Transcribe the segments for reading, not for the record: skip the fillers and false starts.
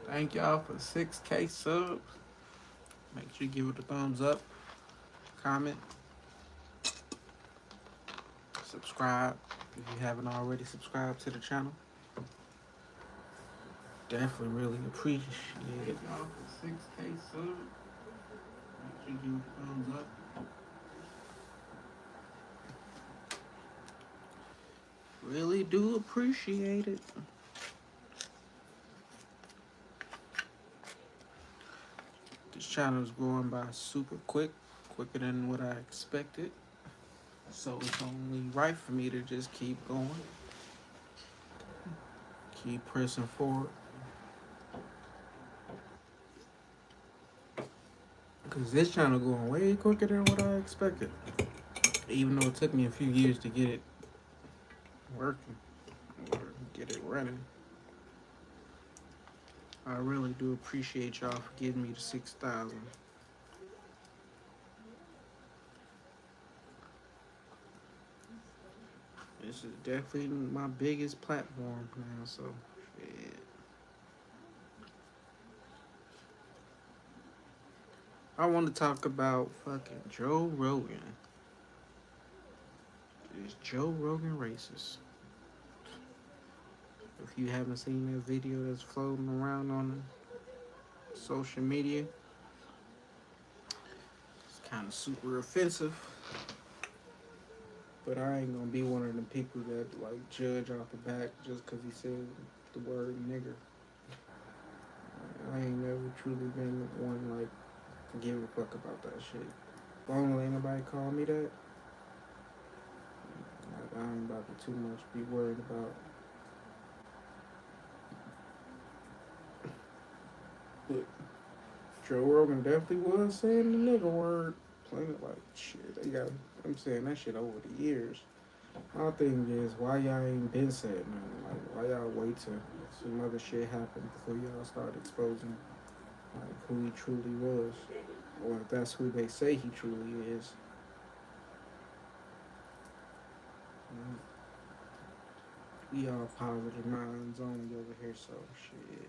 Thank y'all for 6K subs. Make sure you give it a thumbs up, comment, subscribe if you haven't already subscribed to the channel. Definitely really appreciate y'all for 6K subs. Make sure you give it a thumbs up. Really do appreciate it. This channel is growing by super quick, quicker than what I expected. So it's only right for me to just keep going, keep pressing forward. Because this channel going way quicker than what I expected. Even though it took me a few years to get it working or get it running. I really do appreciate y'all for giving me the 6,000. This is definitely my biggest platform now, so shit. I want to talk about fucking Joe Rogan. Is Joe Rogan racist? If you haven't seen that video that's floating around on social media, it's kind of super offensive. But I ain't gonna be one of the people that like judge off the back just because he said the word nigger. I ain't never truly been one like give a fuck about that shit. As long as ain't nobody call me that, like, I ain't about to too much be worried about. But Joe Rogan definitely was saying the nigga word. Playing it like shit. They got. I'm saying that shit over the years. My thing is, why y'all ain't been saying nothing? Like, why y'all wait till some other shit happen before y'all start exposing like who he truly was, or if that's who they say he truly is? We all positive minds only over here, so shit.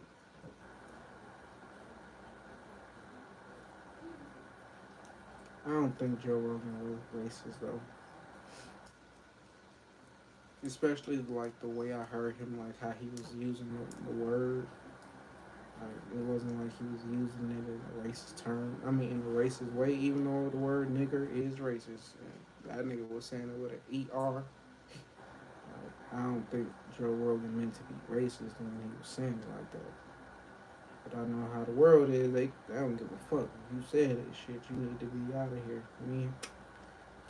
I don't think Joe Rogan was racist though. Especially like the way I heard him, like how he was using the word. Like it wasn't like he was using it in a racist term. I mean, in a racist way. Even though the word nigger is racist, and that nigga was saying it with an ER. Like, I don't think Joe Rogan meant to be racist when he was saying it like that. But I know how the world is. They don't give a fuck. If you said that shit, you need to be out of here. I mean,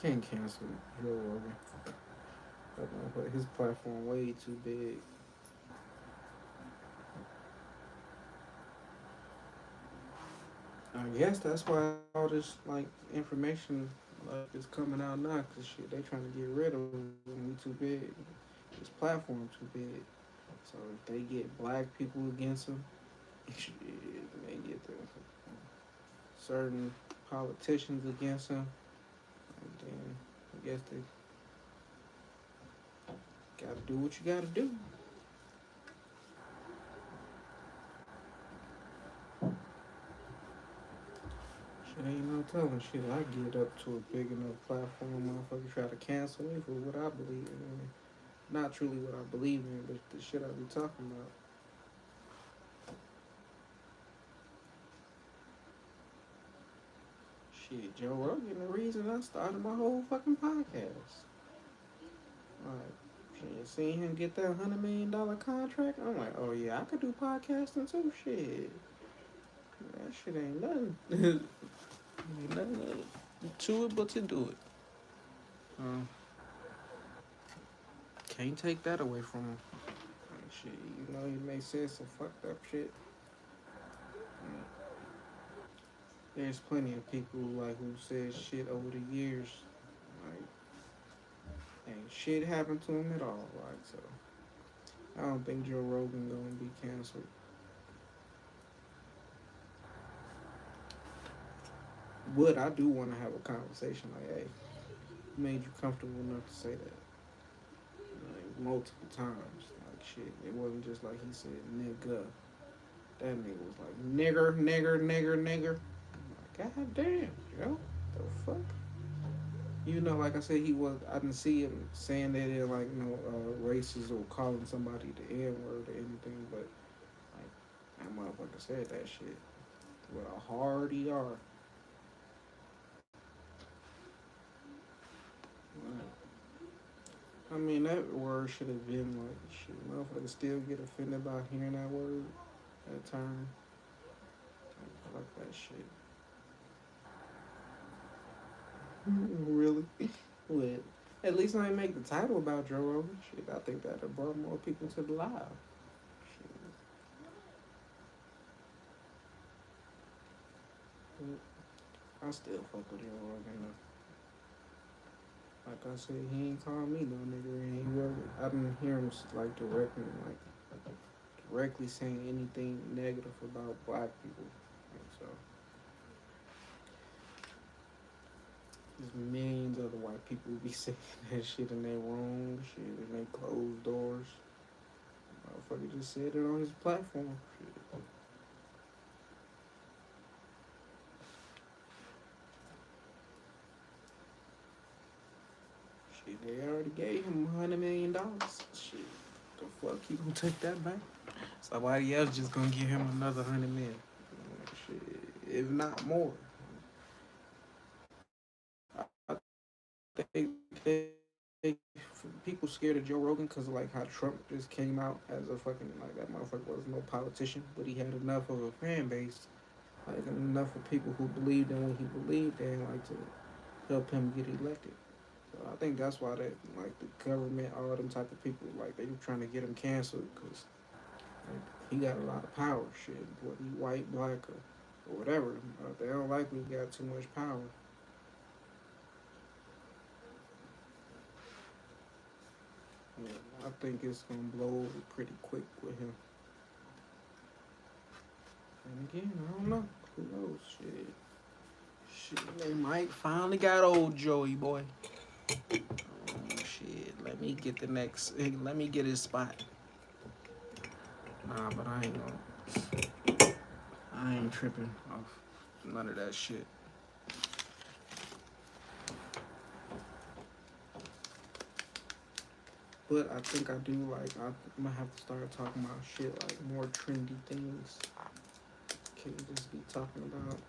can't cancel Joe Rogan. But his platform way too big. I guess that's why all this like information like is coming out now. Cause shit, they trying to get rid of him. We too big. His platform too big. So if they get black people against him, shit, they get the certain politicians against him, and then I guess they gotta do what you gotta do. Shit ain't no telling. Shit, I get up to a big enough platform, motherfucker try to cancel me for what I believe in. Not truly what I believe in, but the shit I be talking about. Shit, Joe Rogan, the reason I started my whole fucking podcast. Like, shit, seeing him get that $100 million contract, I'm like, oh yeah, I could do podcasting too. Shit, that shit ain't nothing. Ain't nothing to it but to do it. Um, can't take that away from him. Like, shit, you know, he made sense some fucked up shit. There's plenty of people like who said shit over the years, like ain't shit happened to him at all. Like so, I don't think Joe Rogan gonna be canceled. But I do want to have a conversation like, hey, who made you comfortable enough to say that? Like multiple times. shit. It wasn't just like he said nigga. That nigga was like nigger, nigger, nigger, nigger. I'm like, God damn, yo, the fuck. You know, like I said, he was. I didn't see him saying that they're like racist or calling somebody the N word or anything, but like that motherfucker said that shit with a hard ER. I mean, that word should have been like shit. Motherfuckers still get offended by hearing that word, that term. I like that shit. Really? But at least I ain't make the title about Joe Rogan. Shit, I think that'd have brought more people to the live. Shit. But I still fuck with Joe Rogan though. Like I said, he ain't called me no nigga. And he wasn't. I didn't hear him like directly saying anything negative about black people. Like, so there's millions of other white people be saying that shit in their wrong shit and they closed doors. Motherfucker just said it on his platform. Shit. Shit, they already gave him $100 million. Shit, the fuck he gonna take that back? Somebody else just gonna give him another 100 million. Shit, if not more. I think people scared of Joe Rogan because of like how Trump just came out as a fucking like that motherfucker was no politician, but he had enough of a fan base, like enough of people who believed in what he believed in, like to help him get elected. So I think that's why that like the government, all them type of people, like they were trying to get him canceled because like, he got a lot of power. Shit, whether he white, black, or whatever, they don't like when he got too much power. Yeah, I think it's gonna blow over pretty quick with him. And again, I don't know. Who knows? Shit, they might finally got old Joey boy. Oh, shit, let me get the next. Let me get his spot. Nah, but I ain't gonna. I ain't tripping off none of that shit. But I think I do like. I'm gonna have to start talking about shit like more trendy things. Can't just be talking about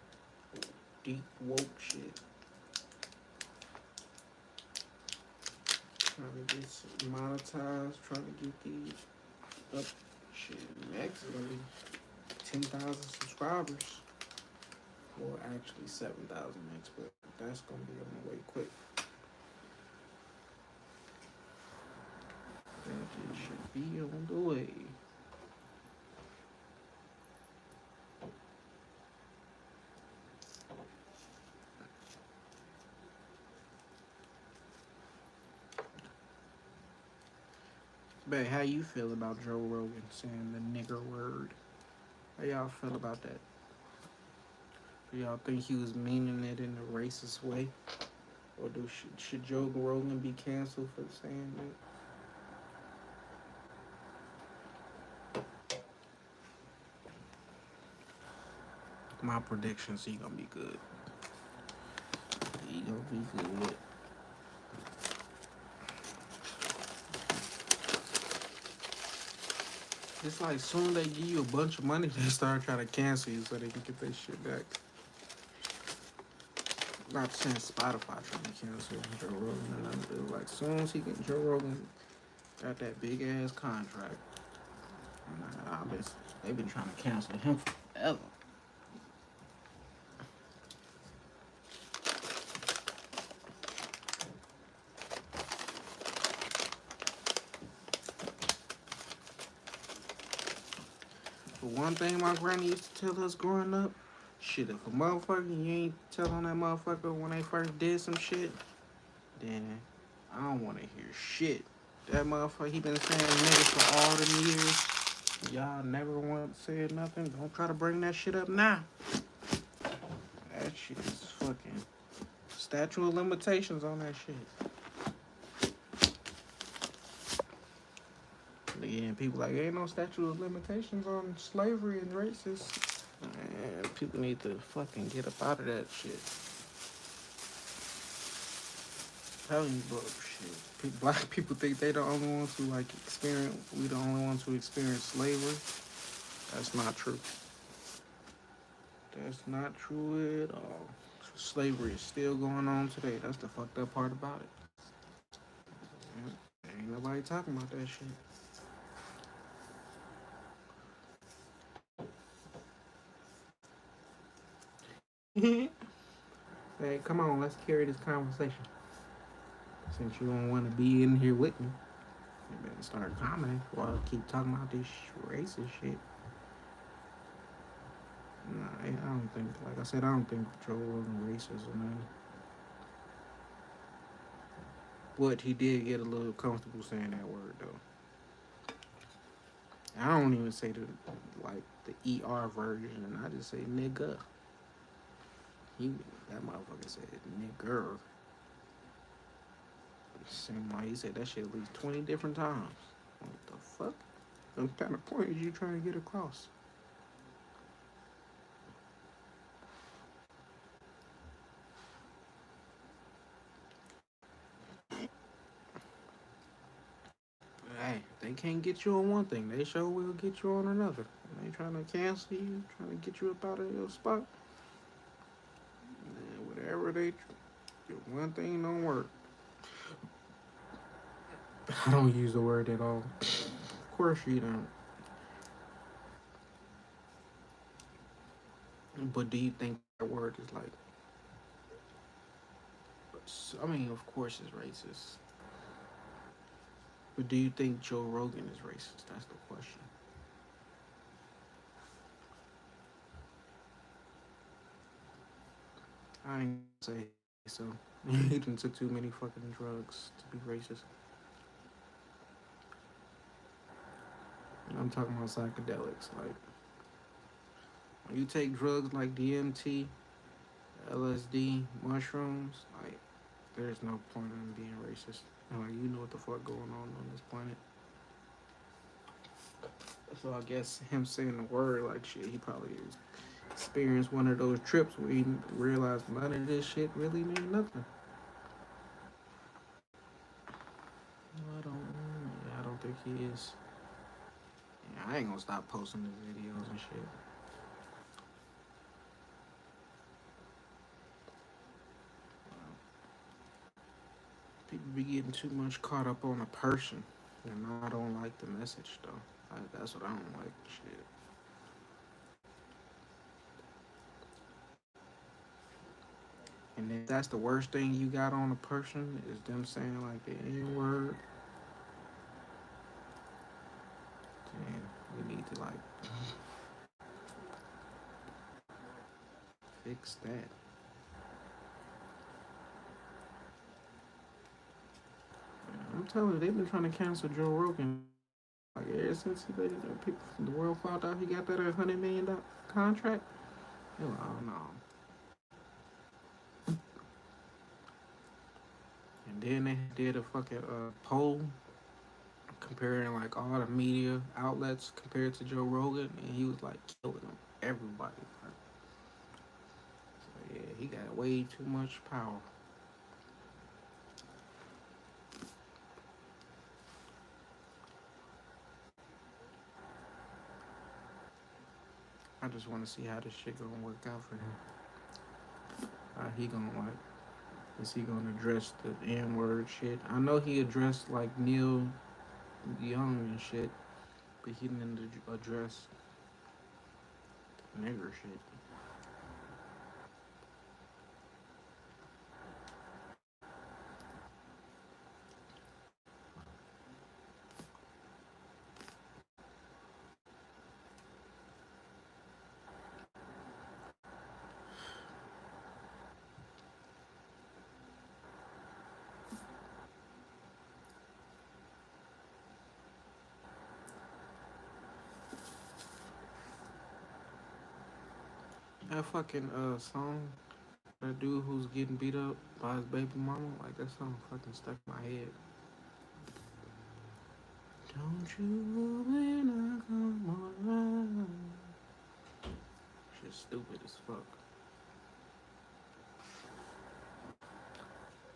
deep woke shit. Trying to get monetized, trying to get these up. Shit, next is gonna be 10,000 subscribers. Or actually 7,000 next, but that's gonna be on the way quick. That should be on the way. But how you feel about Joe Rogan saying the nigger word? How y'all feel about that? Do y'all think he was meaning it in a racist way? Or should Joe Rogan be canceled for saying that? My predictions, he gonna be good. He gonna be good. It's like soon as they give you a bunch of money, they start trying to cancel you so they can get their shit back. Not saying Spotify trying to cancel Joe Rogan or nothing, but like soon as Joe Rogan got that big ass contract, they've been trying to cancel him forever. But one thing my granny used to tell us growing up, shit, if a motherfucker, you ain't telling that motherfucker when they first did some shit, then I don't want to hear shit. That motherfucker, he been saying niggas for all them years. Y'all never want to say nothing. Don't try to bring that shit up now. That shit is fucking statute of limitations on that shit. Yeah, and people like, ain't no statute of limitations on slavery and racist. And people need to fucking get up out of that shit. Telling you, bro, shit. Black people think they the only ones who like experience. We the only ones who experience slavery. That's not true. That's not true at all. Slavery is still going on today. That's the fucked up part about it. Yeah. Ain't nobody talking about that shit. Hey, come on, let's carry this conversation. Since you don't want to be in here with me, you better start commenting while I keep talking about this racist shit. Nah, I don't think, like I said, I don't think Joe Rogan racist or nothing. But he did get a little comfortable saying that word, though. I don't even say like, the ER version. I just say nigga. He, that motherfucker said nigger. Seemed like he said that shit at least 20 different times. What the fuck? What kind of point is you trying to get across? Hey, they can't get you on one thing. They sure will get you on another. They trying to cancel you, trying to get you up out of your spot. Man, whatever they, one thing don't work. I don't use the word at all. Of course you don't. But do you think that word is like? I mean, of course it's racist. But do you think Joe Rogan is racist? That's the question. I ain't gonna say so. He done took too many fucking drugs to be racist. And I'm talking about psychedelics. Like, when you take drugs like DMT, LSD, mushrooms, like, there's no point in being racist. And, like, you know what the fuck going on this planet. So I guess him saying the word like shit, he probably experienced one of those trips where he realized none of this shit really mean nothing. I don't think he is. Yeah, I ain't gonna stop posting his videos and shit. People be getting too much caught up on a person, and I don't like the message though. That's what I don't like. Shit. And if that's the worst thing you got on a person is them saying like the N word, then we need to like fix that. I'm telling you, they've been trying to cancel Joe Rogan like ever since people, the world found out he got that $100 million contract. They were like, oh no. And then they did a fucking poll comparing like all the media outlets compared to Joe Rogan, and he was like killing them, everybody. So yeah, he got way too much power. I just want to see how this shit gonna work out for him. How he gonna like? Is he gonna address the N word shit? I know he addressed like Neil Young and shit, but he didn't address nigger shit. That fucking song, that dude who's getting beat up by his baby mama, like that song fucking stuck in my head. Don't you when I come around. Shit stupid as fuck.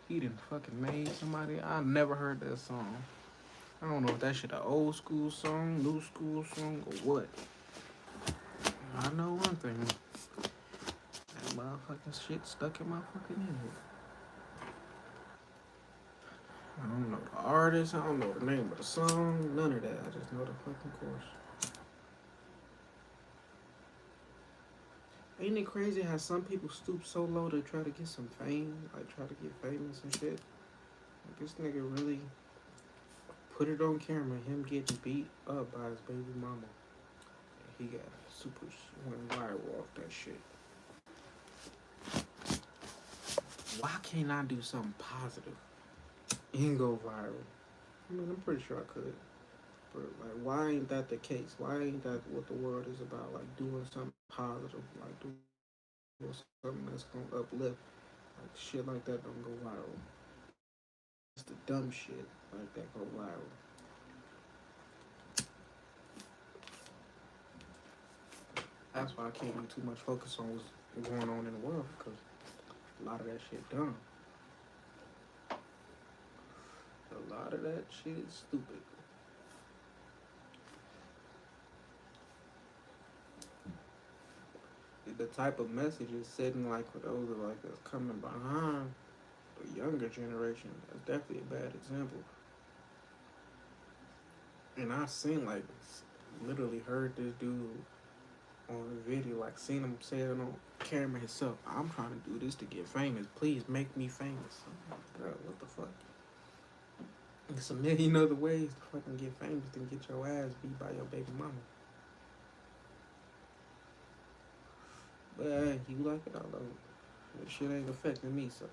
He done fucking made somebody. I never heard that song. I don't know if that shit an old school song, new school song, or what. I know one thing. That motherfucking shit stuck in my fucking head. I don't know the artist, I don't know the name of the song, none of that. I just know the fucking chorus. Ain't it crazy how some people stoop so low to try to get some fame, like try to get famous and shit? Like this nigga really put it on camera, him getting beat up by his baby mama. And he got super went viral off that shit. Why can't I do something positive and go viral? I mean, I'm pretty sure I could. But like, why ain't that the case? Why ain't that what the world is about? Like doing something positive, like doing something that's gonna uplift. Like shit like that don't go viral. It's the dumb shit like that go viral. That's why I can't be too much focus on what's going on in the world because a lot of that shit dumb. A lot of that shit is stupid. The type of messages setting like for those of like us coming behind the younger generation, that's definitely a bad example. And I seen like literally heard this dude on the video, like seen him say it on camera himself. I'm trying to do this to get famous. Please make me famous. I'm like, bro, what the fuck? There's a million other ways to fucking get famous than get your ass beat by your baby mama. But hey, you like it, I love it. That shit ain't affecting me, so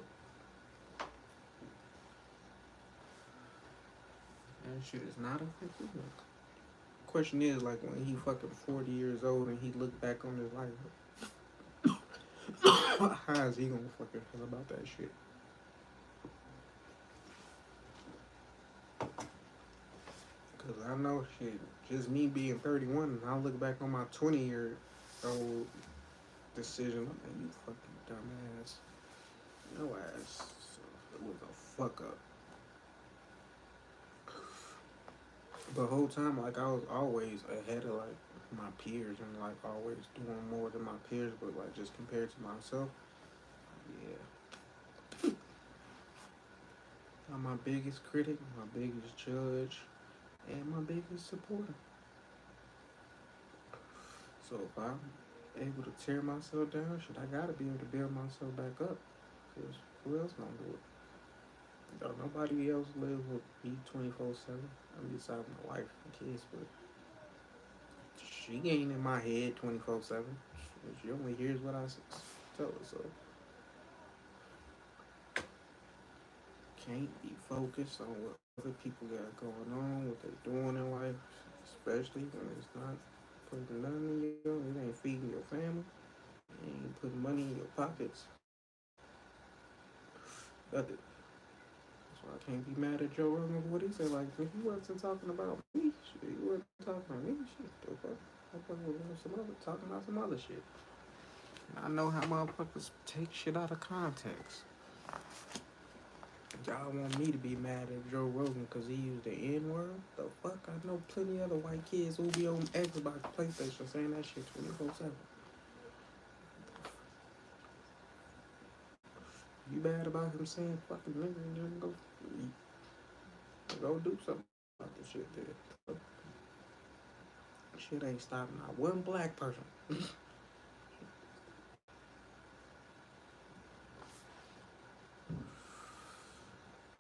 that shit is not affecting me. Question is, like, when he fucking 40 years old and he look back on his life, how is he gonna fucking feel about that shit? Cause I know shit, just me being 31, and I look back on my 20-year-old decision, I'm like, you fucking dumbass. Your ass was a fuck up. The whole time, like, I was always ahead of, like, my peers and, like, always doing more than my peers, but, like, just compared to myself, yeah. I'm my biggest critic, my biggest judge, and my biggest supporter. So if I'm able to tear myself down, shit, I gotta be able to build myself back up. Cause who else gonna do it? Though nobody else live with me 24/7. I'm besides my wife and kids, but she ain't in my head 24/7. She only hears what I tell her, so can't be focused on what other people got going on, what they doing in life, especially when it's not putting nothing in you, it ain't feeding your family, it ain't putting money in your pockets. Nothing. That's why I can't be mad at Joe Rogan for what he said. Like, if he wasn't talking about me, shit, he wasn't talking about me, shit. The fuck? Motherfucker was some other, talking about some other shit. And I know how motherfuckers take shit out of context. Y'all want me to be mad at Joe Rogan because he used the N-word? The fuck? I know plenty other white kids who be on Xbox, PlayStation saying that shit 24/7. You mad about him saying fucking nigga and then go do something about the shit there. Shit ain't stopping not one black person.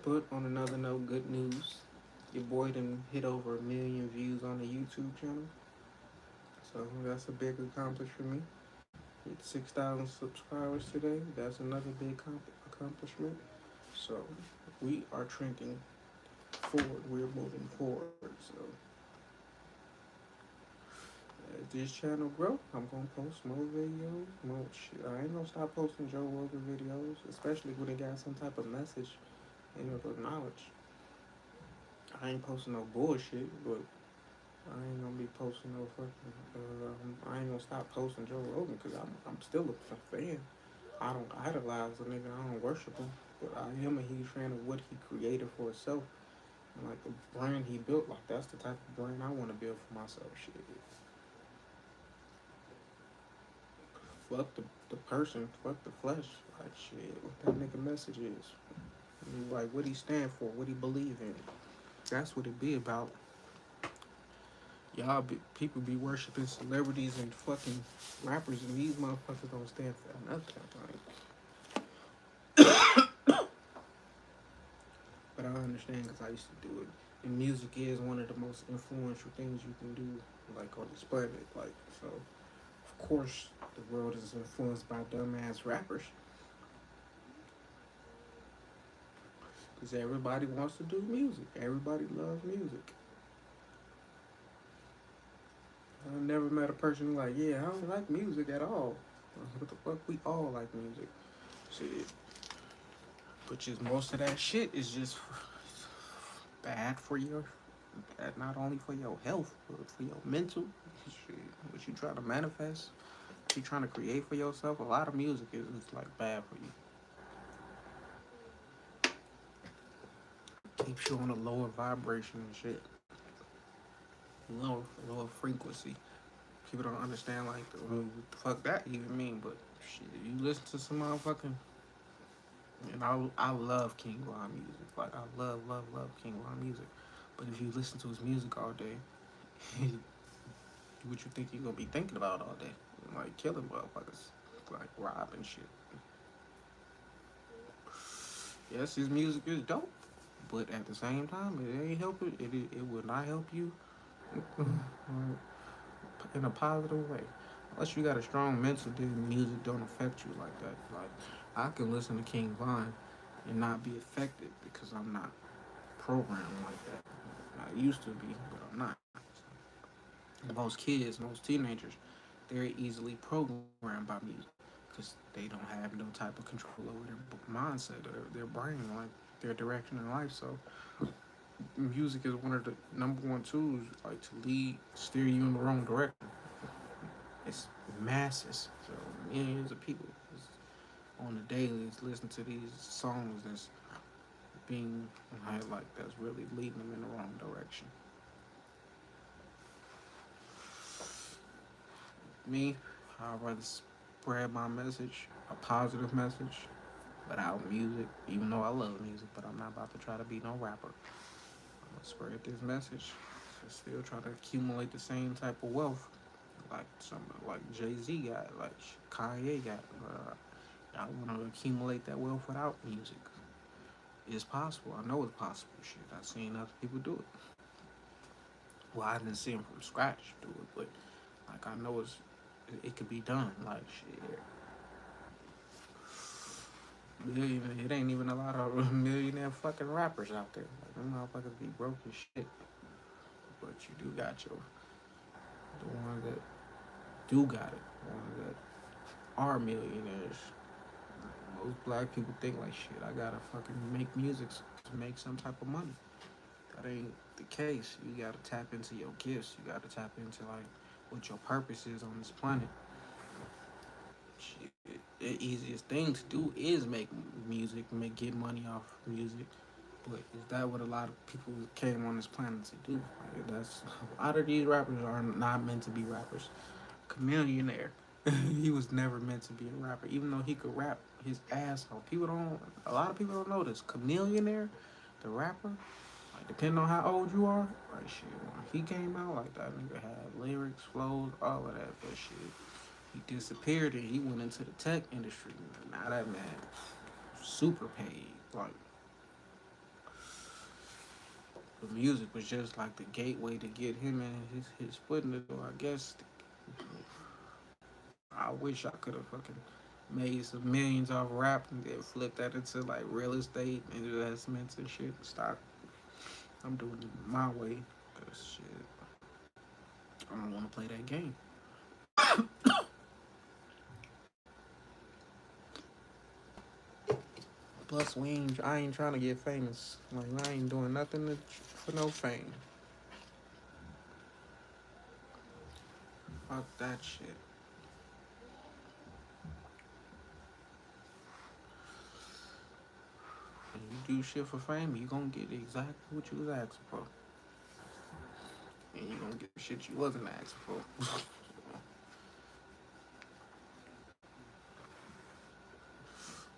But on another note, good news. Your boy done hit over 1 million views on the YouTube channel. So that's a big accomplishment for me. Hit 6,000 subscribers today. That's another big accomplishment. So we are trending forward. We're moving forward. So as this channel grow, I'm gonna post more videos. More shit. I ain't gonna stop posting Joe Rogan videos, especially when it got some type of message and of knowledge. I ain't posting no bullshit, but I ain't gonna be posting no fucking. I ain't gonna stop posting Joe Rogan because I'm still a fan. I don't idolize the nigga. I don't worship him, but I am a huge fan of what he created for himself. And like the brand he built, like that's the type of brand I want to build for myself. Shit, fuck the person, fuck the flesh. Like shit, what that nigga message is. Like what he stand for, what he believe in. That's what it be about. People be worshiping celebrities and fucking rappers, and these motherfuckers don't stand for nothing. But I understand because I used to do it. And music is one of the most influential things you can do, like on this planet. Like so, of course, the world is influenced by dumbass rappers because everybody wants to do music. Everybody loves music. I've never met a person who's like, yeah, I don't like music at all. What the fuck? We all like music. Shit. But just most of that shit is just bad for your, not only for your health, but for your mental. Shit. What you trying to manifest, what you trying to create for yourself. A lot of music is like bad for you. Keeps you on a lower vibration and shit. Lower, lower frequency. People don't understand like what the fuck that even mean, but shit, you listen to some motherfucking. And I love King Von music. Like I love King Von music. But if you listen to his music all day, what you think you gonna be thinking about all day? Like killing motherfuckers, like robbing shit. Yes, his music is dope, but at the same time, it ain't helping. It will not help you in a positive way. Unless you got a strong mental, then music don't affect you like that. Like I can listen to King Von and not be affected because I'm not programmed like that. I used to be, but I'm not. Most kids, most teenagers, they're easily programmed by music because they don't have no type of control over their mindset or their brain, like their direction in life. So music is one of the number one tools, like to lead, steer you in the wrong direction. It's masses, so millions of people on the daily is listening to these songs that's being like that's really leading them in the wrong direction. Me, I'd rather spread my message, a positive message, without music, even though I love music, but I'm not about to try to be no rapper. I'm gonna spread this message, still try to accumulate the same type of wealth like some like Jay-Z got, like Kanye got. I want to accumulate that wealth without music. It's possible. I know it's possible. Shit, I've seen other people do it. Well, I didn't see them from scratch do it, but like I know it could be done. Like shit, it ain't even a lot of millionaire fucking rappers out there. Like them motherfuckers be broke as shit. But you do got your the ones that do got it, the ones that are millionaires. Most black people think like shit. I gotta fucking make music to make some type of money. That ain't the case. You gotta tap into your gifts. You gotta tap into like what your purpose is on this planet. Shit, the easiest thing to do is make music, get money off music. But is that what a lot of people came on this planet to do? Like, that's a lot of these rappers are not meant to be rappers. Chameleonaire, he was never meant to be a rapper, even though he could rap his ass off. People don't. A lot of people don't know this. Chameleonaire, the rapper, like depending on how old you are, like shit, when he came out, like that nigga had lyrics, flows, all of that, but shit, he disappeared and he went into the tech industry. Now that man, super paid. Like the music was just like the gateway to get him and his foot in the door. I guess I wish I could have fucking made some millions off rap and then flipped that into like real estate and investments and shit. Stock. I'm doing it my way because shit, I don't want to play that game. Plus, I ain't trying to get famous. Like, I ain't doing nothing for no fame. Fuck that shit. When you do shit for fame, you gonna get exactly what you was asking for. And you gonna get shit you wasn't asking for.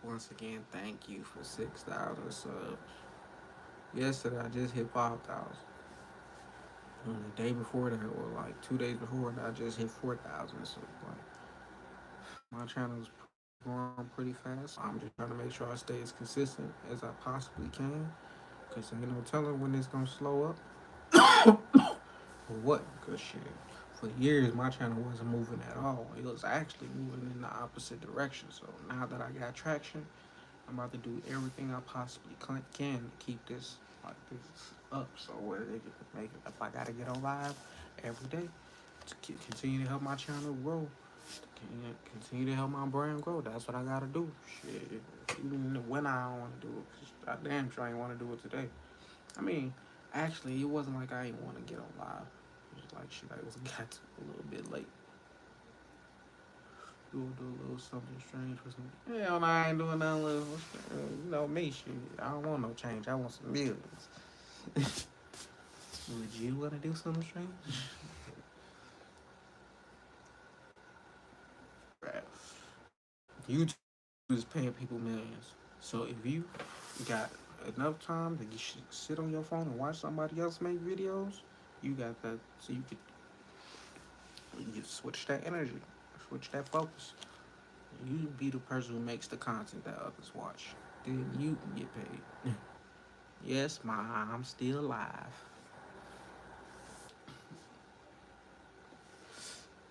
Once again, thank you for 6,000 subs. Yesterday, I just hit 5,000. And the day before that, or like 2 days before that, I just hit 4,000. So, like, my channel's growing pretty fast. I'm just trying to make sure I stay as consistent as I possibly can. Because ain't no telling when it's gonna slow up. Or what? Because shit, for years my channel wasn't moving at all. It was actually moving in the opposite direction. So now that I got traction, I'm about to do everything I possibly can to keep this like this up. So where they can make it, if I gotta get on live every day to continue to help my channel grow, to continue to help my brand grow. That's what I gotta do. Shit, even when I don't want to do it, 'cause I damn sure I ain't want to do it today. I mean, actually, it wasn't like I didn't want to get on live. It was like shit, I was got a little bit late. We'll do a little something strange for some. Hell no, I ain't doing nothing little. You know me, shit. I don't want no change. I want some millions. Would you want to do something strange? Right. YouTube is paying people millions. So if you got enough time to sit on your phone and watch somebody else make videos, you got that. So you switch that energy, switch that focus. You be the person who makes the content that others watch. Then you can get paid. Yes, Ma, I'm still alive.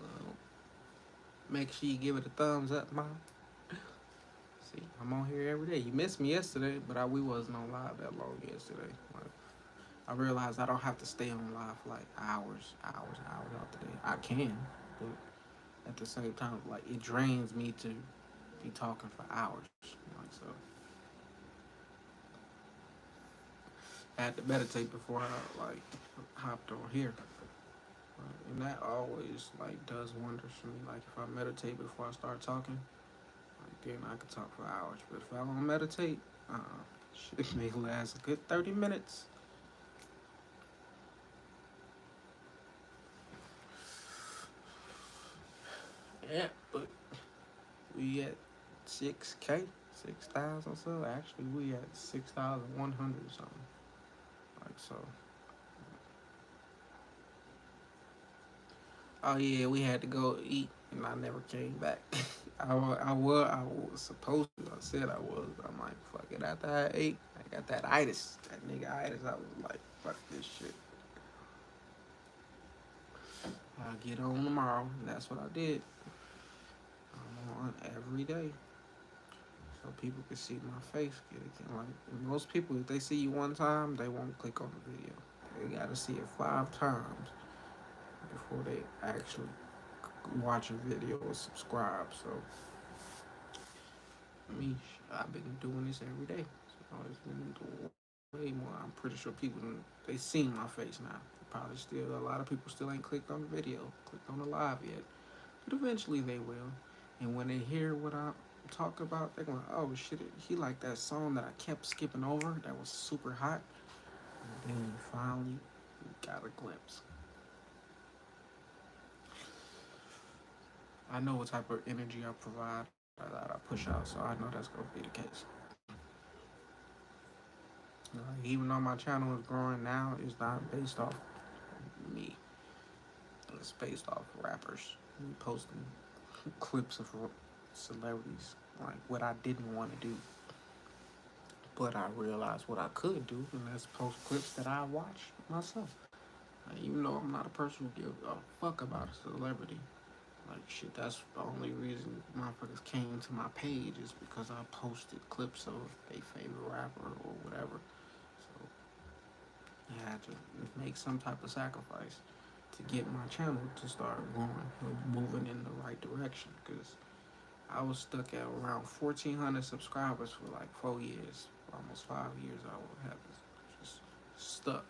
Well, make sure you give it a thumbs up, Ma. See, I'm on here every day. You missed me yesterday, but we wasn't on live that long yesterday. Like, I realized I don't have to stay on live for like hours out the day. I can, but at the same time, like it drains me to be talking for hours. Like so, I had to meditate before I like hopped on here. And that always like does wonders for me. Like if I meditate before I start talking, like then I could talk for hours. But if I don't meditate, shit may last a good 30 minutes. Yeah, but we at 6K, 6,000 so. Actually, we at 6,100 something. Like so. Oh yeah, we had to go eat, and I never came back. I was supposed to. I said I was. But I'm like, fuck it. After I ate, I got that itis, that nigga itis. I was like, fuck this shit. I'll get on tomorrow. And that's what I did. I'm on every day, so people can see my face. Like most people, if they see you one time, they won't click on the video. They gotta see it 5 times before they actually watch a video or subscribe. So me, I've been doing this every day. So it's been way more. I'm pretty sure people they seen my face now. Probably still a lot of people still ain't clicked on the video, clicked on the live yet, but eventually they will. And when they hear what I talk about, they're going, "Oh shit, he like that song that I kept skipping over that was super hot." And then finally got a glimpse. I know what type of energy I provide, that I push out, so I know that's gonna be the case. Even though my channel is growing now, it's not based off me. It's based off rappers posting clips of celebrities, like what I didn't want to do, but I realized what I could do, and that's post clips that I watch myself. Even though I'm not a person who gives a fuck about a celebrity, like shit, that's the only reason motherfuckers came to my page is because I posted clips of a favorite rapper or whatever. So I had to make some type of sacrifice to get my channel to start going, moving in the right direction. Because I was stuck at around 1,400 subscribers for like 4 years, almost 5 years. I would have just stuck.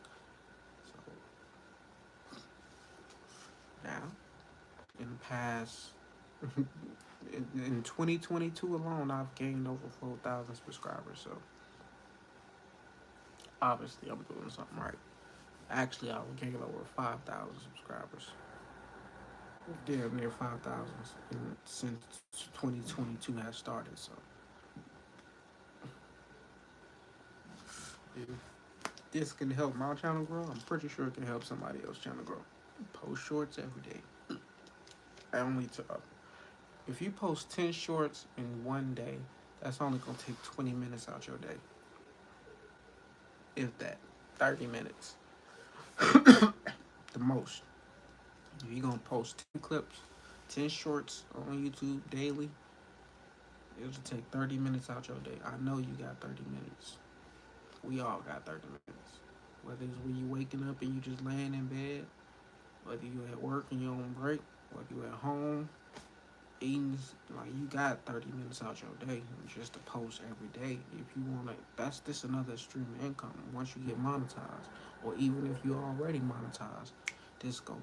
So now, in the past, in 2022 alone, I've gained over 4,000 subscribers. So obviously, I'm doing something right. Actually, I was gained over 5,000 subscribers. Damn near 5,000 since 2022 has started. So if this can help my channel grow, I'm pretty sure it can help somebody else's channel grow. Post shorts every day. Only to if you post 10 shorts in one day, that's only gonna take 20 minutes out your day. If that, 30 minutes, the most. If you're gonna post 10 clips, 10 shorts on YouTube daily, it'll take 30 minutes out your day. I know you got 30 minutes. We all got 30 minutes. Whether it's when you waking up and you just laying in bed, whether you at work and you on break, whether you at home eating, like you got 30 minutes out your day just to post every day. If you want to, that's just another stream of income. Once you get monetized, or even if you already monetized, this gonna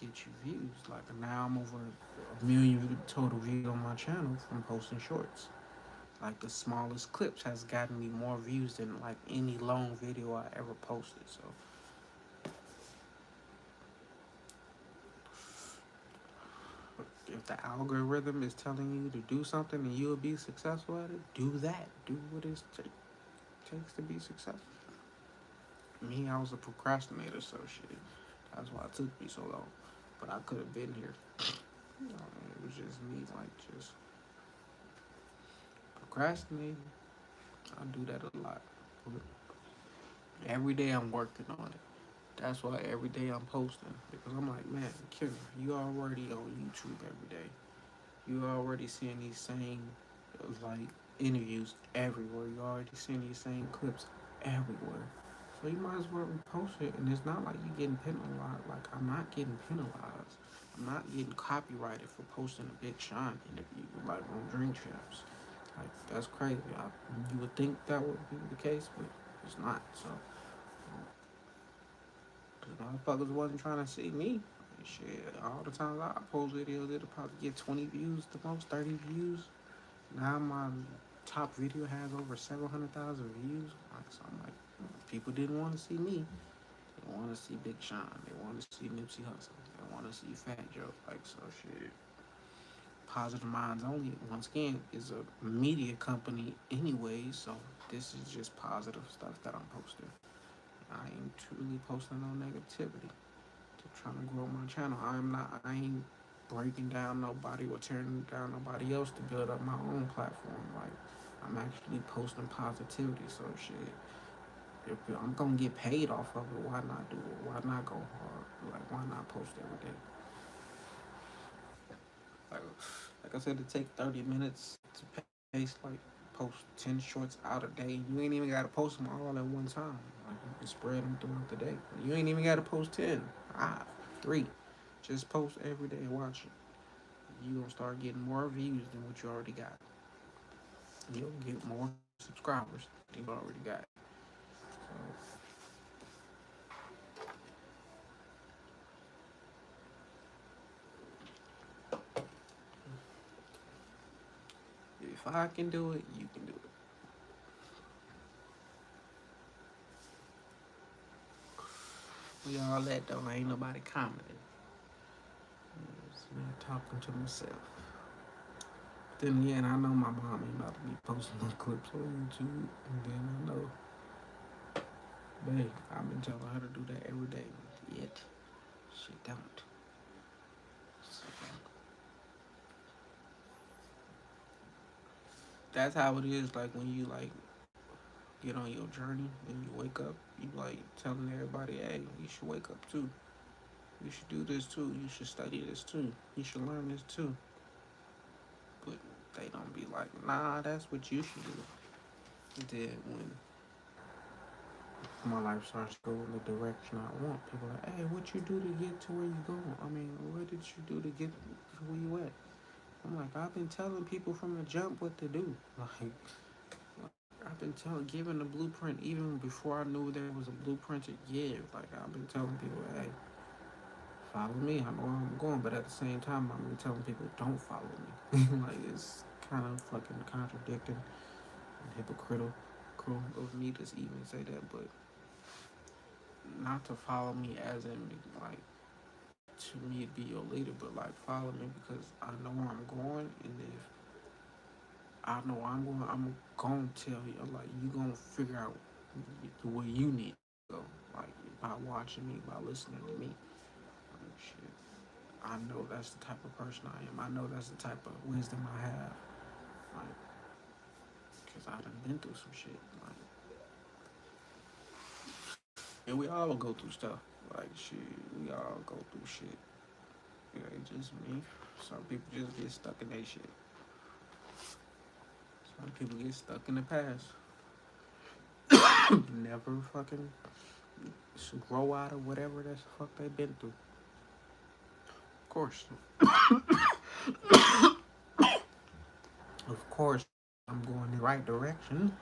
get you views. Like now I'm over a million total views on my channel from posting shorts. Like the smallest clips has gotten me more views than like any long video I ever posted. So if the algorithm is telling you to do something and you'll be successful at it, do that. Do what it takes to be successful. Me, I was a procrastinator, so shit. That's why it took me so long. But I could have been here. It was just me, like, just procrastinating. I do that a lot. But every day I'm working on it. That's why every day I'm posting. Because I'm like, man, Kim, you already on YouTube every day. You already seeing these same, like, interviews everywhere. You already seeing these same clips everywhere. So you might as well repost it. And it's not like you getting penalized. Like, I'm not getting penalized. I'm not getting copyrighted for posting a Big Sean interview, like, on Drink Champs. Like, that's crazy. You would think that would be the case, but it's not. So, because motherfuckers wasn't trying to see me. Shit, all the times I post videos, it'll probably get 20 views, the most 30 views. Now my top video has over 700,000 views. Like, so I'm like, people didn't want to see me. They want to see Big Sean. They want to see Nipsey Hussle. They want to see Fat Joe. Like, so shit. Positive Minds Only, once again, is a media company anyway. So this is just positive stuff that I'm posting. I ain't truly posting no negativity to trying to grow my channel. I ain't breaking down nobody or tearing down nobody else to build up my own platform. Like, I'm actually posting positivity. So shit, if I'm gonna get paid off of it, why not do it? Why not go hard? Like, why not post every day? Like, like I said, it take 30 minutes to pace, like, post 10 shorts out a day. You ain't even gotta post them all at one time. Like, you can spread them throughout the day. You ain't even gotta post 10, 5, 3. Just post every day and watch it. You gonna start getting more views than what you already got. You'll get more subscribers than you already got. So if I can do it, you can do it. We all that though, ain't nobody commenting. It's me talking to myself. Then again, I know my mom ain't about to be posting no clips on YouTube. And then I know, babe, I've been telling her to do that every day. Yet, she don't. So, that's how it is, like, when you, like, get on your journey and you wake up, you, like, telling everybody, hey, you should wake up too. You should do this too. You should study this too. You should learn this too. But they don't be like, nah, that's what you should do. And then when my life starts to go in the direction I want, people are like, hey, what you do to get to where you going? I mean, what did you do to get to where you at? I'm like, I've been telling people from the jump what to do. I've been giving the blueprint even before I knew there was a blueprint to give. Like, I've been telling people, hey, follow me. I know where I'm going, but at the same time, I've been telling people, don't follow me. Like, it's kind of fucking contradicting and hypocritical of me to even say that, but not to follow me as in like to me be your leader, but like follow me because I know where I'm going, and if I know where I'm going, I'm gonna tell you like you gonna figure out the way you need to go, like by watching me, by listening to me. Like, shit, I know that's the type of person I am. I know that's the type of wisdom I have, like because I done been through some shit, like, and we all go through stuff. Like shit, we all go through shit. It ain't just me. Some people just get stuck in their shit. Some people get stuck in the past. Never fucking grow out of whatever the fuck they've been through. Of course. Of course, I'm going the right direction.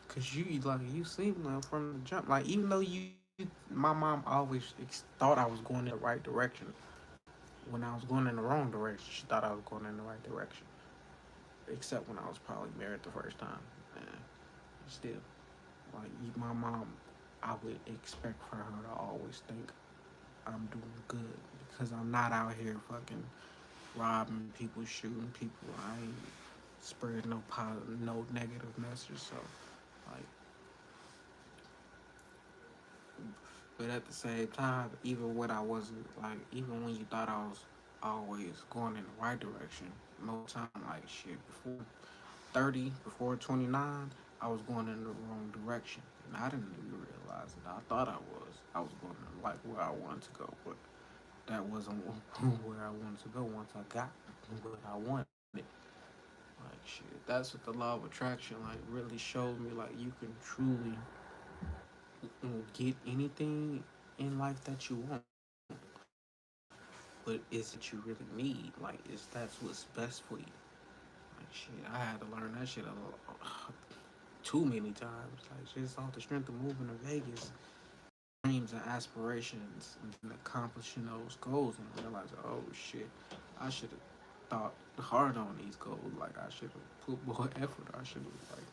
Cause you seem like from the jump, like even though my mom always thought I was going in the right direction. When I was going in the wrong direction, she thought I was going in the right direction. Except when I was probably married the first time. And still, like my mom, I would expect for her to always think I'm doing good because I'm not out here fucking robbing people, shooting people. I ain't spreading no negative message. So, like, but at the same time, even when I wasn't like, even when you thought I was always going in the right direction, most time like shit before 30, before 29, I was going in the wrong direction, and I didn't even realize it. I thought I was. I was going like where I wanted to go, but that wasn't where I wanted to go once I got what I wanted. Like shit, that's what the law of attraction like really showed me. Like you can truly get anything in life that you want, but is it you really need? Like is that's what's best for you? Like shit, I had to learn that shit too many times. Like just off the strength of moving to Vegas, dreams and aspirations, and accomplishing those goals, and realize, oh shit, I should have thought hard on these goals. Like I should have put more effort. I should have like,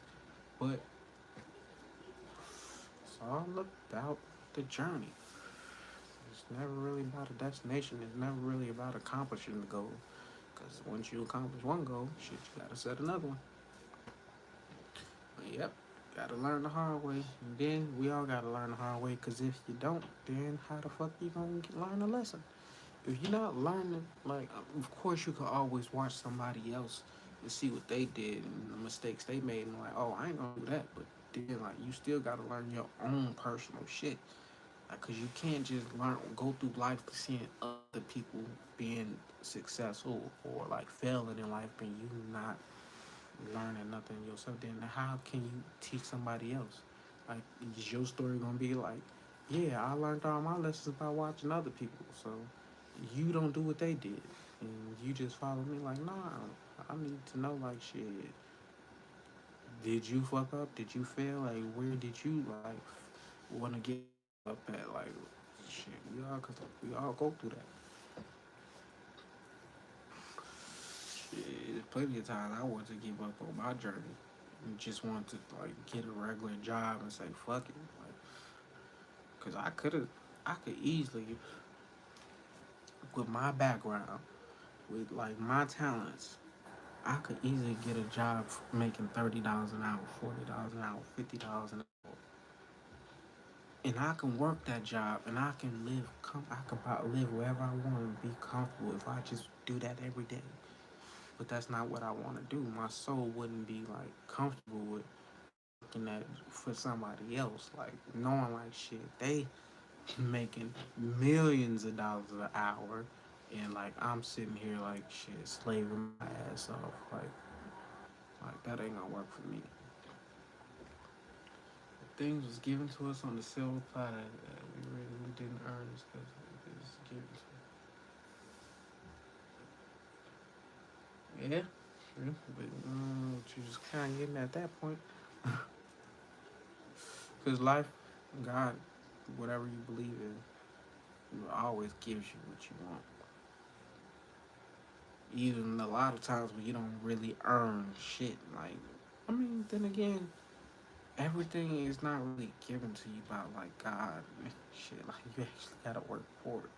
but it's all about the journey. It's never really about a destination. It's never really about accomplishing the goal. Because once you accomplish one goal, shit, you gotta set another one. But, yep, gotta learn the hard way. And then we all gotta learn the hard way. Because if you don't, then how the fuck you gonna learn a lesson? If you're not learning, like, of course you can always watch somebody else and see what they did and the mistakes they made, and like, oh, I ain't gonna do that. But then, like, you still gotta learn your own personal shit, like, cause you can't just go through life seeing other people being successful or like failing in life, and you not learning nothing yourself. Then how can you teach somebody else? Like, is your story gonna be like, yeah, I learned all my lessons by watching other people, so you don't do what they did, and you just follow me? Like, nah, I need to know, like, shit, did you fuck up? Did you fail? Like, where did you like want to get up at? Like, shit, we all go through that. Shit, there's plenty of times I wanted to give up on my journey and just wanted to like get a regular job and say fuck it, like, cause I could easily, with my background, with like my talents, I could easily get a job making $30 an hour, $40 an hour, $50 an hour, and I can work that job and I can I can probably live wherever I want and be comfortable if I just do that every day. But that's not what I want to do. My soul wouldn't be like comfortable with working that for somebody else, like knowing like shit they making millions of dollars an hour, and like I'm sitting here like shit slaving my ass off, like that ain't gonna work for me. Things was given to us on the silver platter that we didn't earn, because it was given to us. Yeah, true. But you just kind of getting at that point. Because life, God, whatever you believe in, always gives you what you want. Even a lot of times when you don't really earn shit. Like, I mean, then again, everything is not really given to you by like God and shit. Like, you actually gotta work for it.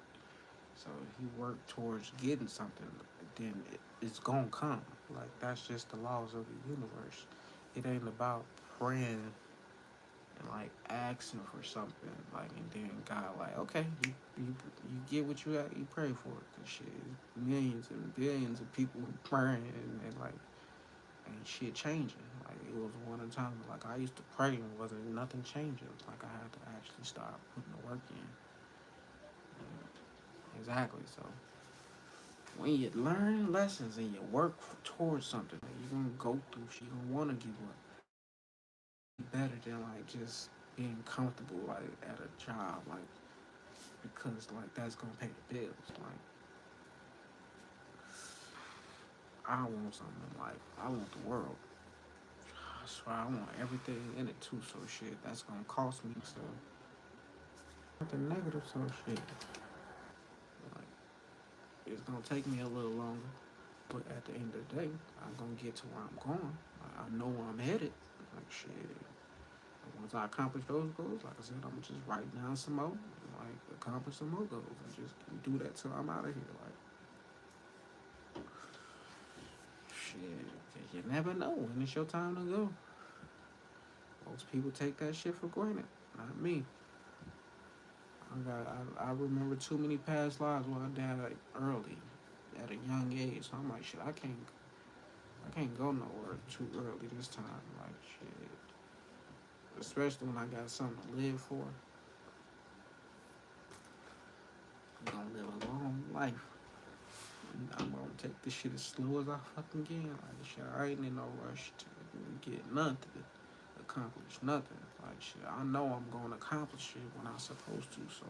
So if you work towards getting something, then it's gonna come. Like, that's just the laws of the universe. It ain't about praying and like asking for something, like, and then God like, okay, you get what you got, you pray for it. Cause shit, millions and billions of people praying and like ain't shit changing. Like, it was one of the times like I used to pray and wasn't nothing changing. Like, I had to actually start putting the work in. Exactly. So when you learn lessons and you work towards something, like, you're gonna go through shit, you're gonna wanna give up. Better than like just being comfortable like at a job, like, because like that's gonna pay the bills. Like, I want something in life. I want the world. I swear I want everything in it too. So shit, that's gonna cost me. So nothing negative. So shit, like, it's gonna take me a little longer, but at the end of the day, I'm gonna get to where I'm going. I know where I'm headed. Like, shit. Once I accomplish those goals, like I said, I'm gonna just write down some more, and, like, accomplish some more goals, and just do that till I'm out of here. Like, shit, 'cause you never know when it's your time to go. Most people take that shit for granted. Not me. I remember too many past lives where I died like early, at a young age. So I'm like, shit, I can't go nowhere too early this time. Like, shit, especially when I got something to live for. I'm gonna live a long life. I'm gonna take this shit as slow as I fucking can. Like, shit, I ain't in no rush to get nothing, accomplish nothing. Like, shit, I know I'm gonna accomplish it when I'm supposed to. So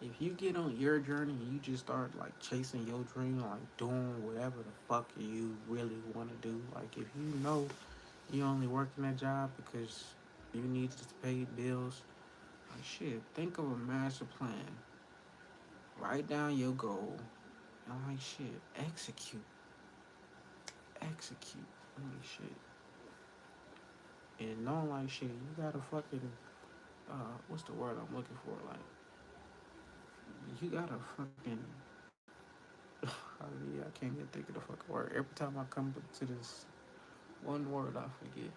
if you get on your journey and you just start like chasing your dream, like doing whatever the fuck you really want to do, like, if you know you only working that job because you need to pay bills, like, shit, think of a master plan. Write down your goal and, like, shit, execute. Like, shit. And knowing, like, shit, you gotta fucking, what's the word I'm looking for? Like, you gotta fucking, yeah, I can't even think of the fucking word. Every time I come to this one word, I forget.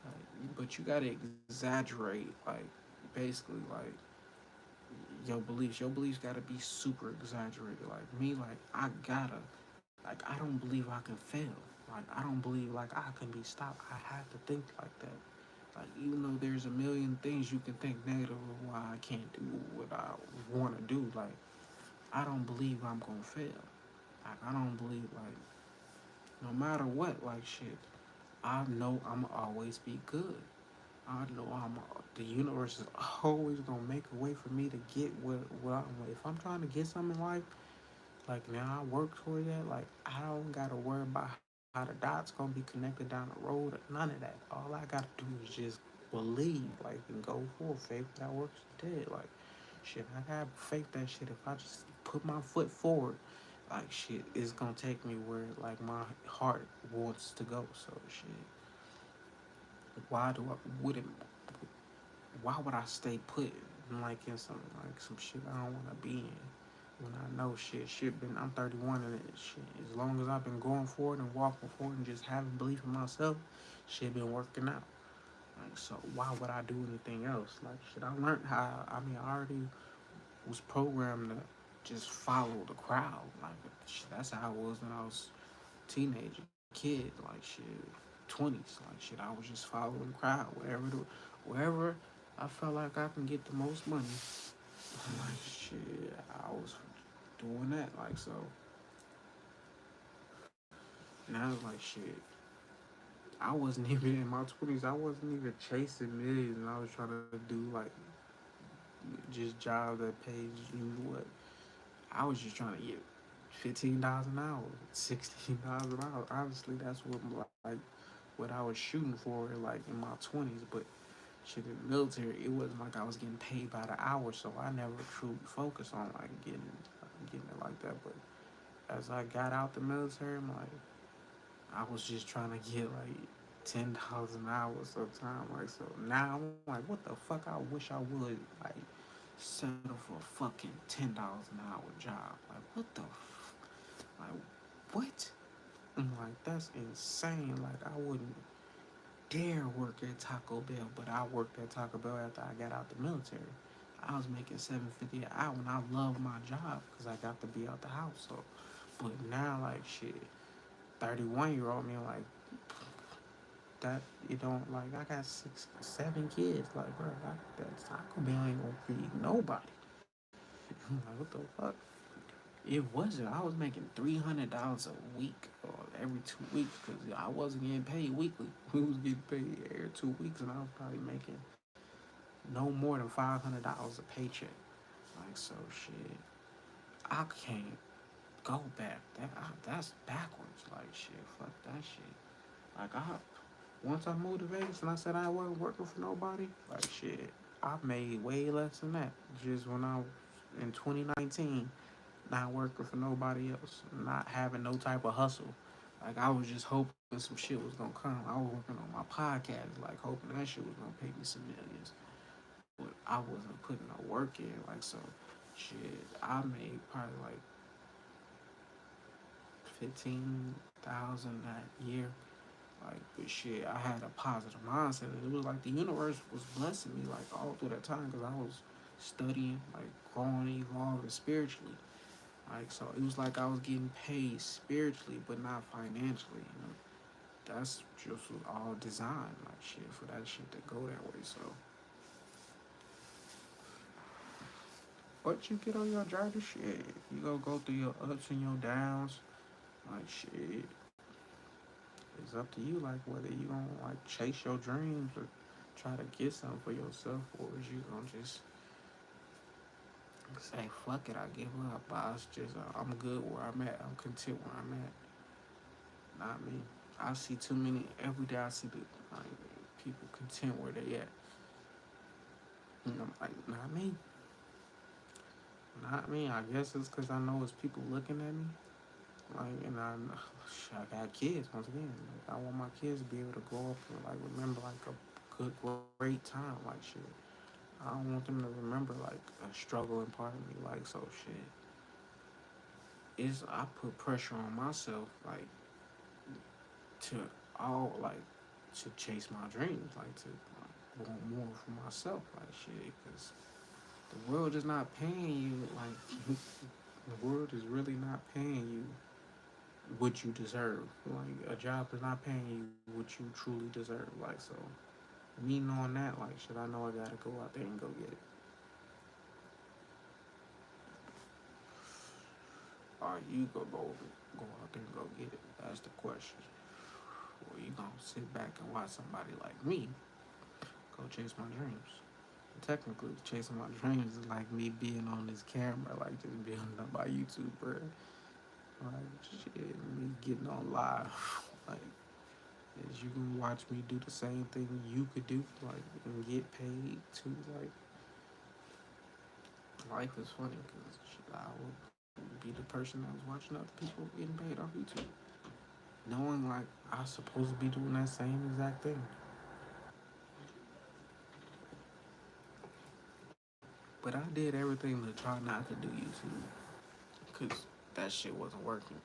Like, but you gotta exaggerate, like, basically, like, your beliefs. Your beliefs gotta be super exaggerated. Like, me, like, I don't believe I can fail. Like, I don't believe, like, I can be stopped. I have to think like that. Like, even though there's a million things you can think negative of why I can't do what I want to do, like, I don't believe I'm gonna fail. Like, I don't believe, like, no matter what, like, shit, I know I'm always be good. I know the universe is always gonna make a way for me to get what I'm. If I'm trying to get something in life, like, now I work toward that. Like, I don't gotta worry about how the dots gonna be connected down the road. None of that. All I gotta do is just believe, like, and go forward. Faith that works dead. Like, shit, I got faith that shit. If I just put my foot forward, like, shit, it's gonna take me where, like, my heart wants to go. So shit, why do I wouldn't? Why would I stay put like in some shit I don't want to be in? When I know shit been, I'm 31 and shit, as long as I've been going forward and walking forward and just having belief in myself, shit been working out. Like, so why would I do anything else? Like, shit, I learned how, I mean, I already was programmed to just follow the crowd. Like, shit, that's how I was when I was a teenager, kid, like, shit, 20s. Like, shit, I was just following the crowd, wherever I felt like I can get the most money. Like, shit, I was doing that. Like, so now it's like, shit, I wasn't even in my 20s. I wasn't even chasing millions. And I was trying to do like just jobs that pays you what. I was just trying to get $15 an hour, $16 an hour. Honestly, that's what like what I was shooting for like in my 20s. But shit in the military, it wasn't like I was getting paid by the hour, so I never truly focused on like getting it like that. But as I got out the military, I'm like, I was just trying to get like $10 an hour sometime. Like so now I'm like, what the fuck? I wish I would like settle for a fucking $10 an hour job. Like what the like what? I'm like that's insane. Like I wouldn't dare work at Taco Bell, but I worked at Taco Bell after I got out the military. I was making $7.50 an hour, and I loved my job because I got to be out the house. So, but now like shit, 31-year-old me like that. You don't like I got 6, 7 kids. Like bro, that Taco Bell ain't gonna feed nobody. I'm like what the fuck? It wasn't. I was making $300 a week or every 2 weeks because I wasn't getting paid weekly. We was getting paid every 2 weeks, and I was probably making no more than $500 a paycheck. Like so, shit. I can't go back. That's backwards. Like shit. Fuck that shit. Like I once I moved to Vegas and I said I wasn't working for nobody. Like shit. I made way less than that. Just when I was in 2019, not working for nobody else, not having no type of hustle. Like I was just hoping some shit was gonna come. I was working on my podcast, like hoping that shit was gonna pay me some millions. But I wasn't putting no work in. Like so, shit. I made probably like 15,000 that year. Like, but shit, I had a positive mindset. It was like the universe was blessing me like all through that time because I was studying, like growing, evolving spiritually. Like so, it was like I was getting paid spiritually, but not financially. You know, that's just all designed, like shit, for that shit to go that way. So, but you get on your journey, shit, you gonna go through your ups and your downs. Like shit, it's up to you. Like whether you gonna like chase your dreams or try to get something for yourself, or is you gonna just say fuck it, I give up. I just I'm good where I'm at. I'm content where I'm at. Not me. I see too many every day. I see the like people content where they at. And I'm like, not me, not me. I guess it's because I know it's people looking at me. Like, and I got kids once again. Like, I want my kids to be able to grow up and like remember like a good, great time. Like shit. I don't want them to remember like a struggling part of me. Like so, shit. Is I put pressure on myself like to all like to chase my dreams, like to like, want more for myself, like shit, because the world is not paying you like the world is really not paying you what you deserve. Like a job is not paying you what you truly deserve. Like so, me knowing that, like shit, I know I gotta go out there and go get it. Are you go out there and go get it? That's the question. Or you gonna sit back and watch somebody like me go chase my dreams? Technically, chasing my dreams is like me being on this camera, like just being up by YouTube, bro. Like shit, me getting on live, like is you can watch me do the same thing you could do, like and get paid too. Like life is funny because I would be the person that was watching other people getting paid off YouTube, knowing like I supposed to be doing that same exact thing. But I did everything to try not to do YouTube because that shit wasn't working,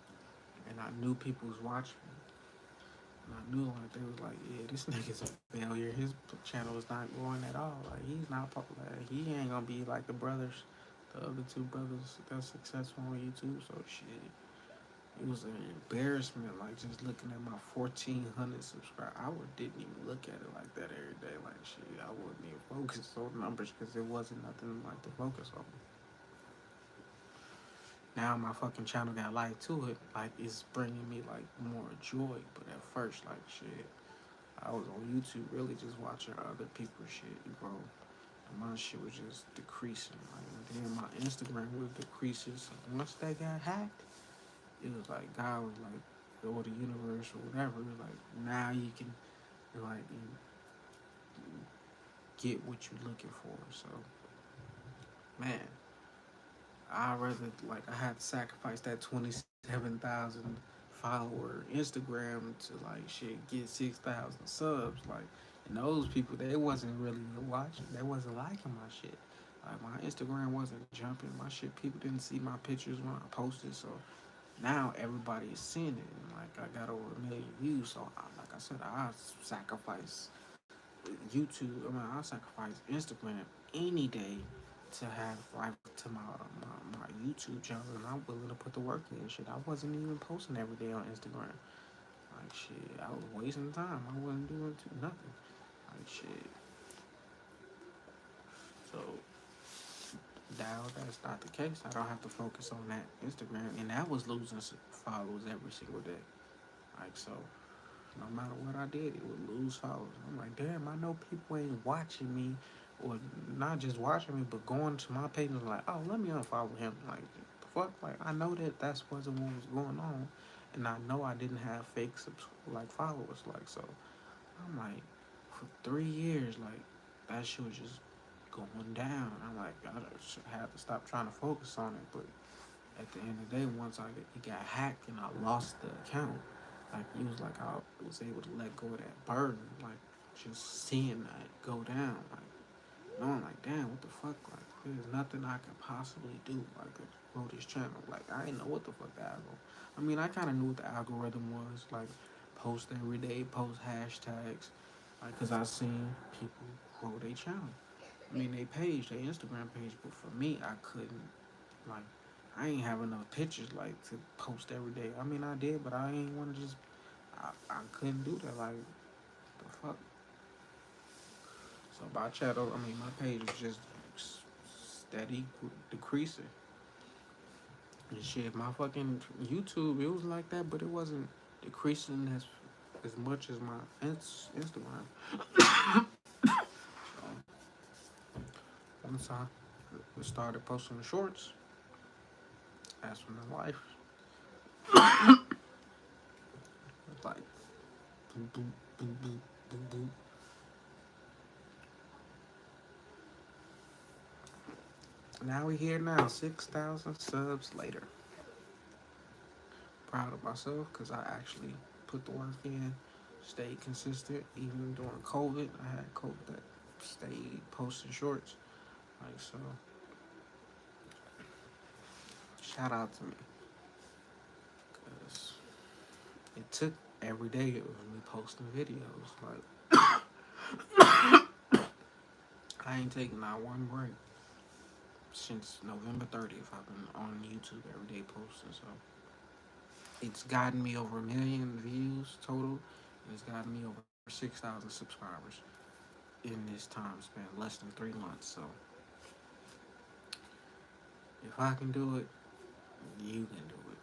and I knew people was watching me. And I knew like they was like, yeah, this nigga's a failure. His channel is not growing at all. Like he's not popular. He ain't gonna be like the brothers, the other two brothers that's successful on YouTube. So shit, it was an embarrassment. Like just looking at my 1,400 subscribers, didn't even look at it like that every day. Like shit, I wasn't even focused on numbers because there wasn't nothing like to focus on. Now my fucking channel got life to it. Like it's bringing me like more joy. But at first, like shit, I was on YouTube really just watching other people's shit grow. And my shit was just decreasing. Like, and then my Instagram was decreasing. So once that got hacked, it was like God was like, or the universe or whatever. It was like now you can like get what you're looking for. So man, I rather like I had to sacrifice that 27,000 follower Instagram to like shit get 6,000 subs. Like, and those people they wasn't really watching. They wasn't liking my shit. Like my Instagram wasn't jumping. My shit people didn't see my pictures when I posted. So now everybody is seeing it. And like I got over 1 million views. So like I said, I sacrifice YouTube. I mean, I sacrifice Instagram any day to have like to my YouTube channel, and I'm willing to put the work in. Shit, I wasn't even posting every day on Instagram. Like shit, I was wasting time. I wasn't doing nothing. Like shit. So now that's not the case. I don't have to focus on that Instagram, and that was losing followers every single day. Like so, no matter what I did, it would lose followers. I'm like, damn, I know people ain't watching me, or not just watching me, but going to my page and like, oh, let me unfollow him. Like, the fuck, like I know that that's wasn't what was going on, and I know I didn't have fake like followers. Like, so I'm like, for 3 years, like that shit was just going down. I'm like, I just had to stop trying to focus on it, but at the end of the day, once it got hacked and I lost the account, like it was like I was able to let go of that burden, like just seeing that go down, like knowing like, damn, what the fuck, like there's nothing I can possibly do, like to grow this channel. Like I didn't know what the fuck the algorithm. I mean, I kind of knew what the algorithm was, like post every day, post hashtags, like because I seen people grow their channel. I mean, they page, their Instagram page, but for me, I couldn't like I ain't have enough pictures like to post every day. I mean I did, but I ain't want to just I couldn't do that. Like the fuck. So my channel, I mean my page was just steady decreasing. And shit, my fucking YouTube it was like that, but it wasn't decreasing as much as my Instagram. So once I started posting the shorts, that's when the life was like boom boom boom boom boom boom. Now we here now, 6,000 subs later. Proud of myself because I actually put the work in, stayed consistent even during COVID. I had COVID that stayed posting shorts. Like so, shout out to me because it took every day of me posting videos. Like I ain't taking not one break since November 30th. I've been on YouTube every day posting. So it's gotten me over 1 million views total. And it's gotten me over 6,000 subscribers in this time span, less than 3 months. So if I can do it, you can do it.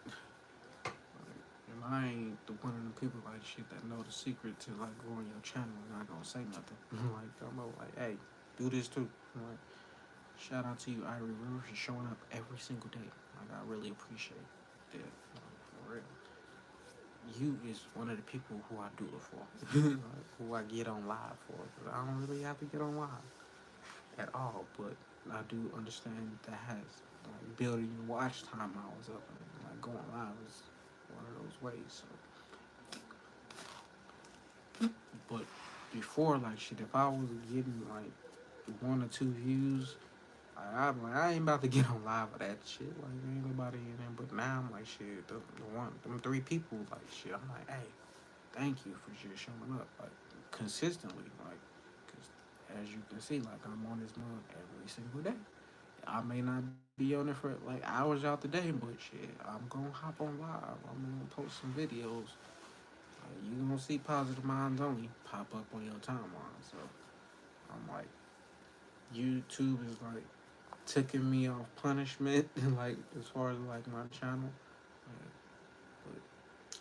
Like, and I ain't the one of the people like shit that know the secret to like growing your channel and not gonna say nothing. Like I'm like, hey, do this too. Like, shout out to you, Irie Rivers, for showing up every single day. Like I really appreciate that. Like, for real. You is one of the people who I do it for, like, who I get on live for. Cause I don't really have to get on live at all, but I do understand that has like building your watch time hours up and like going live is one of those ways. So, but before like shit, if I was getting like 1 or 2 views, I'm like I ain't about to get on live with that shit. Like ain't nobody in there. But now I'm like shit, them 3 people like shit. I'm like hey, thank you for just showing up like consistently, like because as you can see, like I'm on this mug every single day. I may not be on it for like hours out the day, but shit, I'm gonna hop on live. I'm gonna post some videos. You gonna see positive minds only pop up on your timeline. So I'm like, YouTube is like taking me off punishment, and like as far as like my channel. But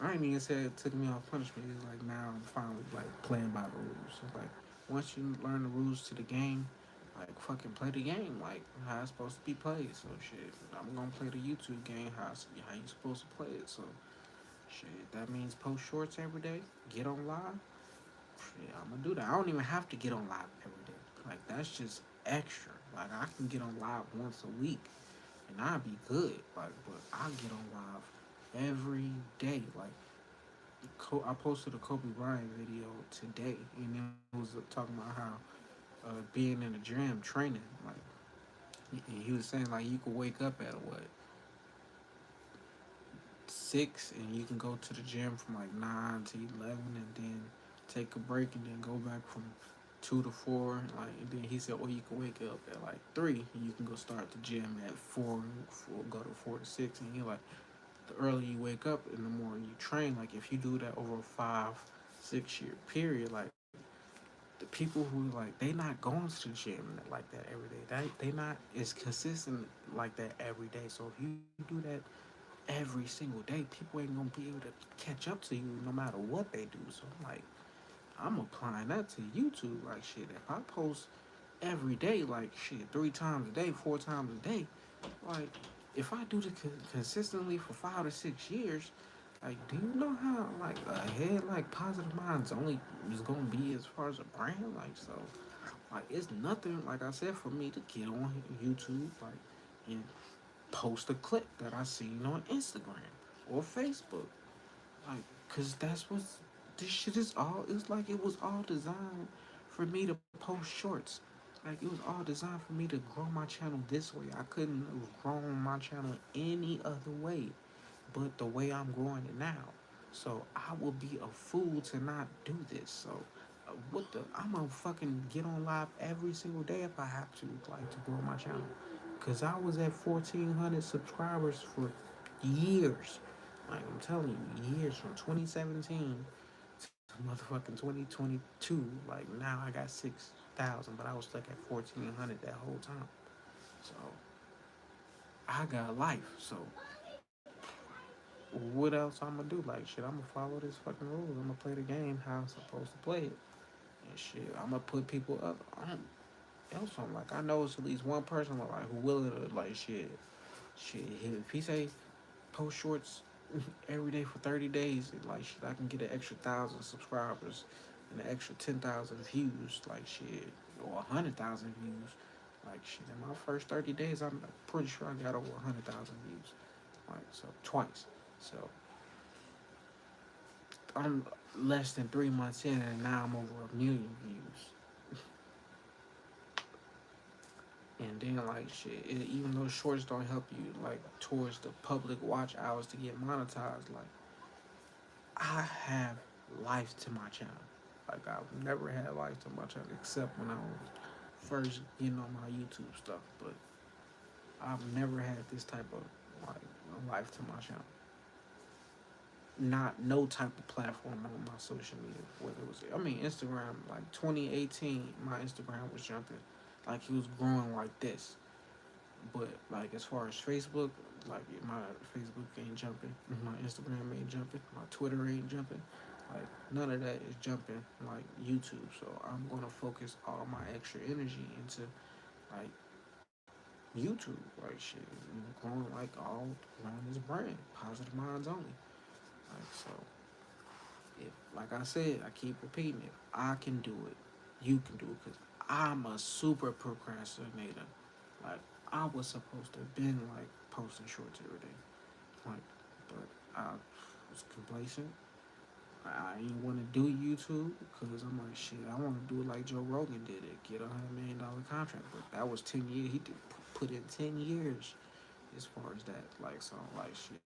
I ain't even say it took me off punishment. It's like now I'm finally like playing by the rules. It's like once you learn the rules to the game, Like fucking play the game like how it's supposed to be played. So shit, I'm gonna play the YouTube game how you supposed to play it. So shit, that means post shorts every day. Get on live. Shit, I'm gonna do that. I don't even have to get on live every day. Like that's just extra. Like I can get on live once a week, and I'll be good. Like, but I get on live every day. Like I posted a Kobe Bryant video today, and it was talking about how being in the gym training, like he was saying, like you could wake up at what 6, and you can go to the gym from like 9 to 11, and then take a break, and then go back from 2 to 4. Like, and then he said, "Oh, you can wake up at like 3, and you can go start the gym at 4, and go to 4 to 6." And he like, the earlier you wake up and the more you train, like if you do that over a 5, 6 year period, like the people who like they not going to the gym like that every day. They not as consistent like that every day. So if you do that every single day, people ain't gonna be able to catch up to you no matter what they do. So I'm like, I'm applying that to YouTube. Like shit, if I post every day, like shit, 3 times a day, 4 times a day, like if I do this consistently for 5 to 6 years, like do you know how like ahead like Positive Minds only is gonna be as far as a brand? Like so, like it's nothing like I said for me to get on YouTube like and post a clip that I seen on Instagram or Facebook. Like, cause that's what this shit is all. It's like it was all designed for me to post shorts. Like it was all designed for me to grow my channel this way. I couldn't have grown my channel any other way, but the way I'm growing it now. So I will be a fool to not do this. So what the? I'm gonna fucking get on live every single day if I have to, like to grow my channel. Cause I was at 1,400 subscribers for years. Like I'm telling you, years from 2017 to motherfucking 2022. Like now I got 6,000, but I was stuck at 1,400 that whole time. So I got life. So what else I'm gonna do? Like shit, I'm gonna follow this fucking rules. I'm gonna play the game how I'm supposed to play it. And shit, I'm gonna put people up on else on. Like I know it's at least one person like who willing to like shit. If he say post shorts every day for 30 days, like shit, I can get an extra 1,000 subscribers and an extra 10,000 views. Like shit, or 100,000 views. Like shit, in my first 30 days, I'm pretty sure I got over 100,000 views. Like so twice. So I'm less than 3 months in, and now I'm over 1 million views. And then like shit, even though shorts don't help you like towards the public watch hours to get monetized, like I have life to my channel. Like I've never had life to my channel except when I was first getting on my YouTube stuff. But I've never had this type of like life to my channel. Not no type of platform on my social media. Whether it was, I mean, Instagram. Like 2018, my Instagram was jumping, like it was growing like this. But like as far as Facebook, like my Facebook ain't jumping, my Instagram ain't jumping, my Twitter ain't jumping. Like none of that is jumping like YouTube. So I'm gonna focus all my extra energy into like YouTube, like shit, growing like all around this brand, Positive Minds only. Like so, if like I said, I keep repeating it. I can do it. You can do it because I'm a super procrastinator. Like I was supposed to have been like posting shorts every day. Like, but I was complacent. I didn't want to do YouTube because I'm like shit. I want to do it like Joe Rogan did it, get $100 million contract. But that was 10 years. He did put in 10 years as far as that. Like so, like shit.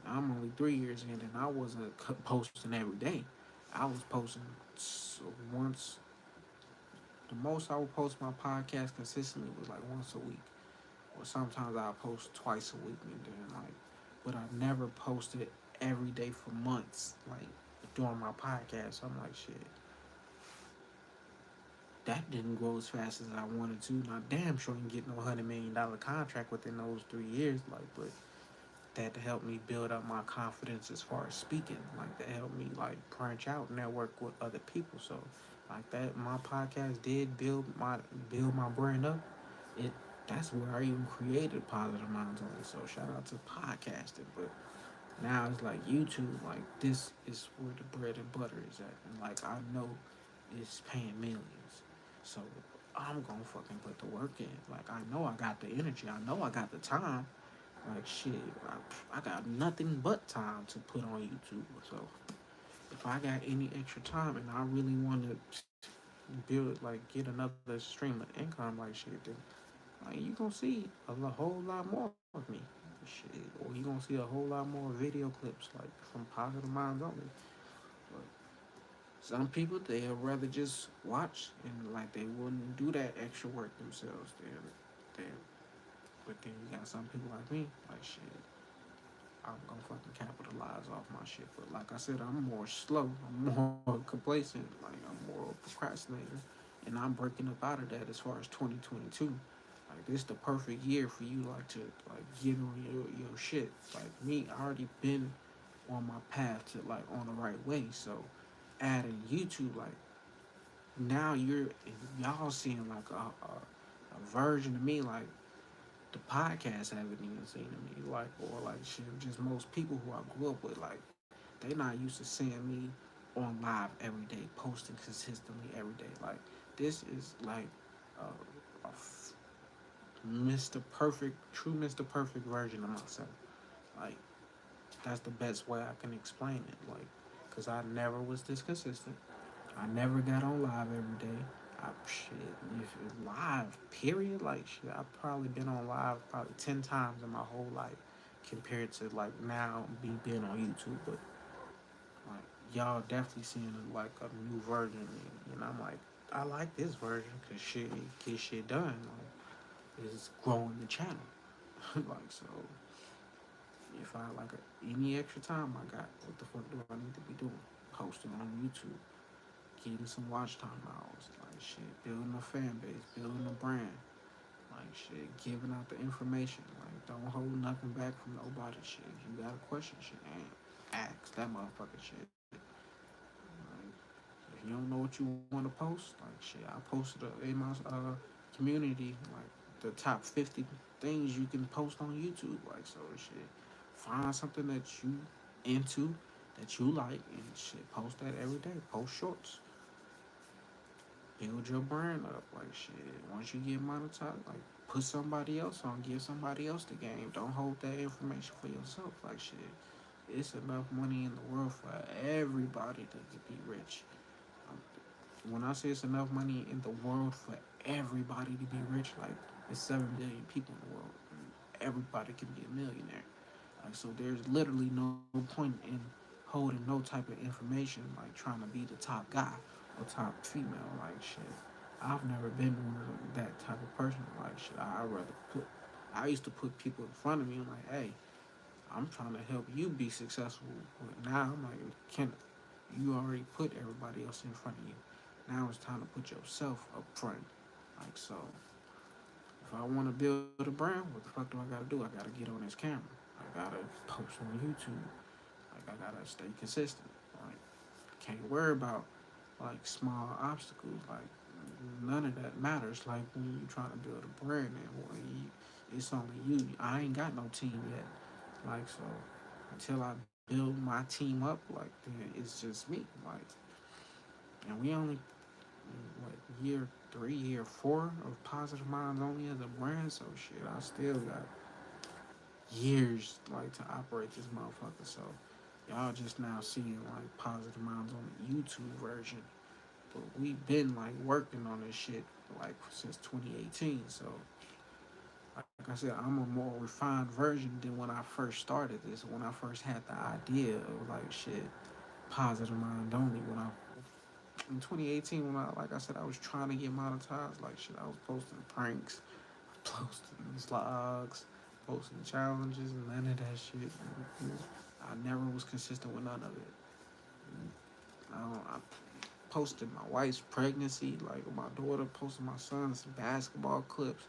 I'm only 3 years in, and I wasn't posting every day. I was posting once. The most I would post my podcast consistently was like once a week, or sometimes I post twice a week, and then like, but I never posted every day for months, like during my podcast. So I'm like, shit, that didn't grow as fast as I wanted to. Now, damn sure didn't get no $100 million contract within those 3 years, like, but that helped me build up my confidence as far as speaking. Like that helped me like branch out, network with other people. So like that. My podcast did build my brain up. It That's where I even created Positive Minds Only. So shout out to podcasting. But now it's like YouTube. Like this is where the bread and butter is at, and like I know it's paying millions. So I'm gonna fucking put the work in. Like I know I got the energy. I know I got the time. Like shit, I got nothing but time to put on YouTube. So if I got any extra time and I really want to build like get another stream of income like shit, then like you gonna see whole lot more of me, shit, or you gonna see a whole lot more video clips like from Positive Minds Only. But some people they'll rather just watch and like they wouldn't do that extra work themselves. They but then you got some people like me, like shit. I'm gonna fucking capitalize off my shit. But like I said, I'm more slow. I'm more complacent. Like I'm more procrastinator, and I'm breaking up out of that as far as 2022. Like this the perfect year for you like to like get on your shit. Like me, I already been on my path to like on the right way. So adding YouTube, like now y'all seeing like a version of me like the podcast haven't even seen of me, like, or like shit, just most people who I grew up with, like, they not used to seeing me on live every day, posting consistently every day. Like, this is like a Mr. Perfect, true Mr. Perfect version of myself. Like, that's the best way I can explain it. Like, cause I never was this consistent. I never got on live every day. If it's live, period, like shit, I've probably been on live probably 10 times in my whole life, compared to like now being on YouTube. But like y'all definitely seeing like a new version of me, and I'm like, I like this version because shit get shit done. Like it's growing the channel. Like so, if I like any extra time I got, what the fuck do I need to be doing? Posting on YouTube, getting some watch time hours, like shit, building a fan base, building a brand, like shit, giving out the information, like don't hold nothing back from nobody. Shit, if you got a question, shit, and ask that motherfucker shit. Like, if you don't know what you want to post, like shit, I posted in my community like the top 50 things you can post on YouTube, like so shit. Find something that you into, that you like, and shit, post that every day. Post shorts, build your brand up. Like shit, once you get monetized, like put somebody else on, give somebody else the game. Don't hold that information for yourself. Like shit, it's enough money in the world for everybody to be rich. Um, when I say it's enough money in the world for everybody to be rich, like it's 7 billion people in the world, and everybody can be a millionaire. Like so, there's literally no point in holding no type of information, like trying to be the top guy or top female. Like shit, I've never been one of that type of person. Like shit, I rather put. I used to put people in front of me. I'm like, hey, I'm trying to help you be successful. But now I'm like, can you already put everybody else in front of you? Now it's time to put yourself up front. Like so, if I want to build a brand, what the fuck do I gotta do? I gotta get on this camera. I gotta post on YouTube. Like I gotta stay consistent. Like can't worry about like small obstacles. Like none of that matters. Like when you trying to build a brand and when it's only you. I ain't got no team yet. Like so, until I build my team up, like then it's just me. Like and we only what year 3, year 4 of Positive Minds Only as a brand. So shit, I still got years like to operate this motherfucker. So y'all just now seeing like Positive Minds on the YouTube version, but we've been like working on this shit like since 2018. So like I said, I'm a more refined version than when I first started this. When I first had the idea of like shit, Positive Mind Only. When I in 2018, when I like I said, I was trying to get monetized. Like shit, I was posting pranks, posting vlogs, posting challenges, and none of that shit. I never was consistent with none of it. I posted my wife's pregnancy, like my daughter, posted my son's basketball clips,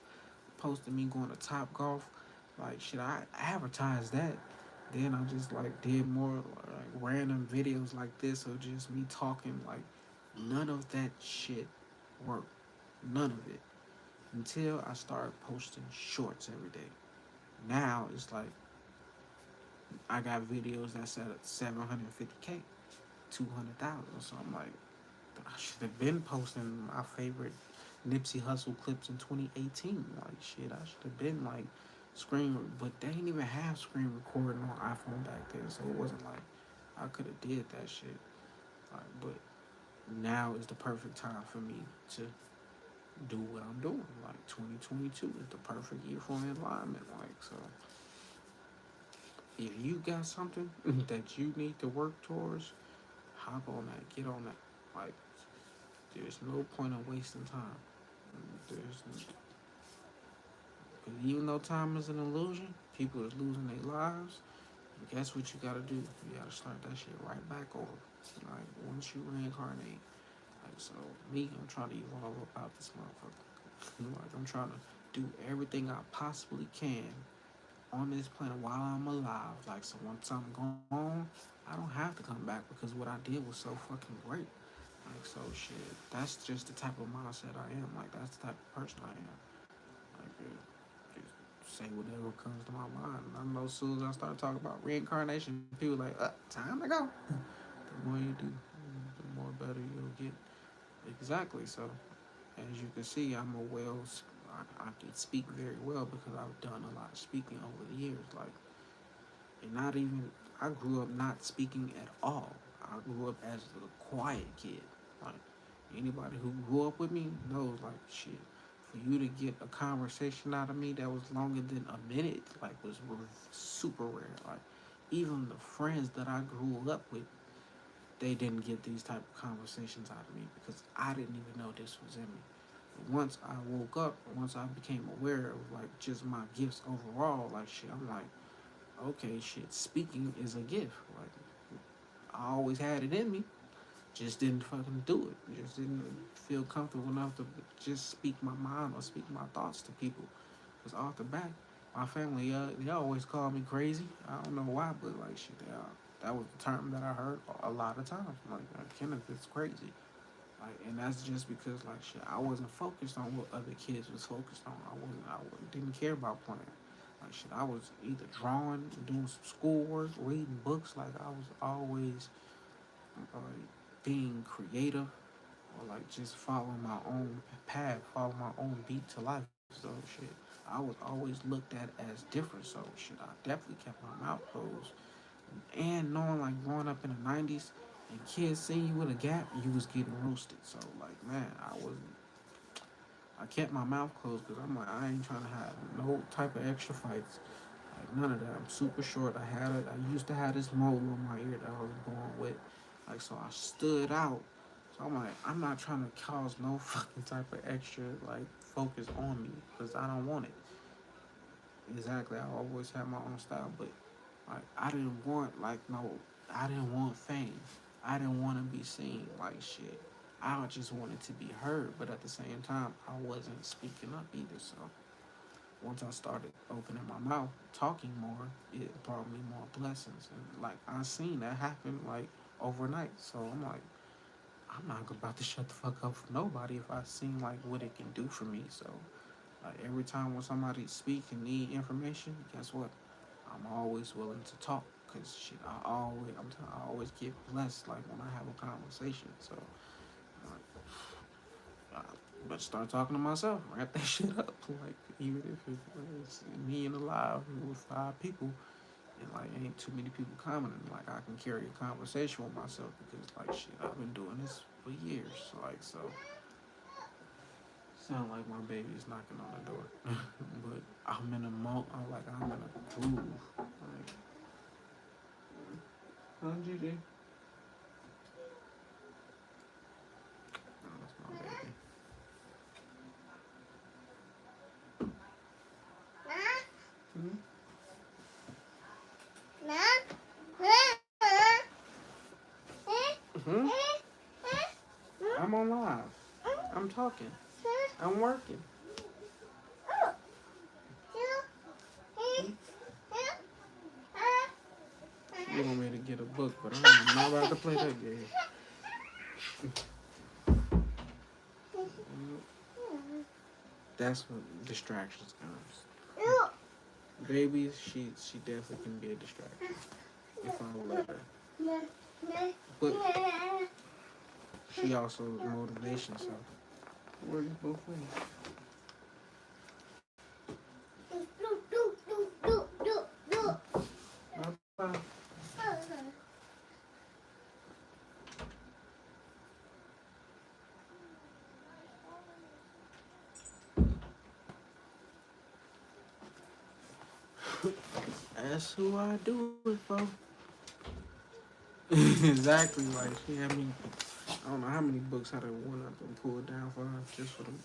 posted me going to Top Golf. Like shit, I advertised that. Then I just like did more like random videos like this of just me talking like None of that shit worked. None of it. Until I started posting shorts every day. Now it's like I got videos that's at 750K, 200,000. So I'm like, I should have been posting my favorite Nipsey Hussle clips in 2018. Like shit, I should have been like screen, but they didn't even have screen recording on iPhone back then, so it wasn't like I could have did that shit. Like, but now is the perfect time for me to do what I'm doing. Like 2022 is the perfect year for an alignment. Like so, if you got something that you need to work towards, hop on that, get on that. Like there's no point in wasting time. There's Because even though time is an illusion, people is losing their lives. Guess what you gotta do? You gotta start that shit right back over. Like once you reincarnate. Like so, me, I'm trying to evolve about this motherfucker. Like I'm trying to do everything I possibly can on this planet while I'm alive. Like so, once I'm gone, I don't have to come back because what I did was so fucking great. Like so, shit. That's just the type of mindset I am. Like that's the type of person I am. Like, just say whatever comes to my mind. And I know as soon as I start talking about reincarnation, people like, time to go. The more you do, the more better you'll get. Exactly. So, as you can see, I can speak very well because I've done a lot of speaking over the years. Like, and not even, I grew up not speaking at all. I grew up as a quiet kid. Like, anybody who grew up with me knows, like, shit. For you to get a conversation out of me that was longer than a minute, like, was super rare. Like, even the friends that I grew up with, they didn't get these type of conversations out of me because I didn't even know this was in me. Once I woke up, once I became aware of like just my gifts overall, like shit, I'm like, okay, shit, speaking is a gift. Like I always had it in me, just didn't fucking do it. Just didn't feel comfortable enough to just speak my mind or speak my thoughts to people. Cause off the back, my family, they always call me crazy. I don't know why, but like shit, that was the term that I heard a lot of times. Like Kenneth is crazy. Like, and that's just because like shit, I wasn't focused on what other kids was focused on. Didn't care about playing. Like shit, I was either drawing, doing some schoolwork, reading books. Like I was always uh, being creative or like just following my own path, following my own beat to life. So shit, I was always looked at as different. So shit, I definitely kept my mouth closed. And knowing like growing up in the '90s and kids seeing you with a gap, you was getting roasted. So like man, I kept my mouth closed because I'm like I ain't trying to have no type of extra fights. Like none of that. I'm super short. I used to have this mole on my ear that I was born with. Like so I stood out. So I'm like, I'm not trying to cause no fucking type of extra like focus on me because I don't want it. Exactly. I always have my own style, but like I didn't want fame. I didn't want to be seen like shit. I just wanted to be heard, but at the same time, I wasn't speaking up either. So once I started opening my mouth, talking more, it brought me more blessings. And like I seen that happen like overnight. So I'm like, I'm not about to shut the fuck up for nobody if I seen like what it can do for me. So like every time when somebody speak and need information, guess what? I'm always willing to talk because shit, I always get blessed like when I have a conversation. So I better start talking to myself, wrap that shit up. Like even if it's me and alive with 5 people, and like ain't too many people commenting, like I can carry a conversation with myself because like shit, I've been doing this for years. Like so, sound like my baby's knocking on the door, but I'm in a groove. Like, huh, Gigi? Oh, that's my baby. Hmm? Hmm? I'm on live. I'm talking. I'm working. You want me to get a book, but I'm not about to play that game. That's when distractions comes. Babies, she definitely can be a distraction if I let her. But she also motivation, so works both ways. Bye. That's who I do it for. Exactly, like she had me. I don't know how many books I done won up and pulled down for her just for them.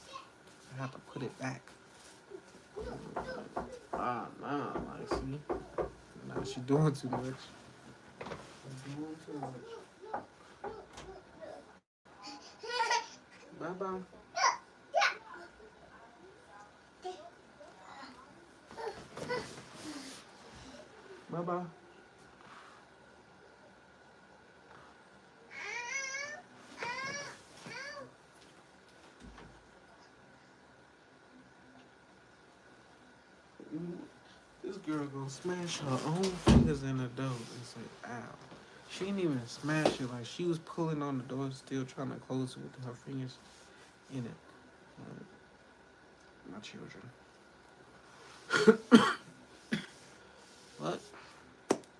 I have to put it back. Ah, nah, like see, nah, she doing too much. She doing too much. Bye bye. Bye bye. This girl gonna smash her own fingers in the door and say, ow. She didn't even smash it. Like, she was pulling on the door, still trying to close it with her fingers in it. My children. But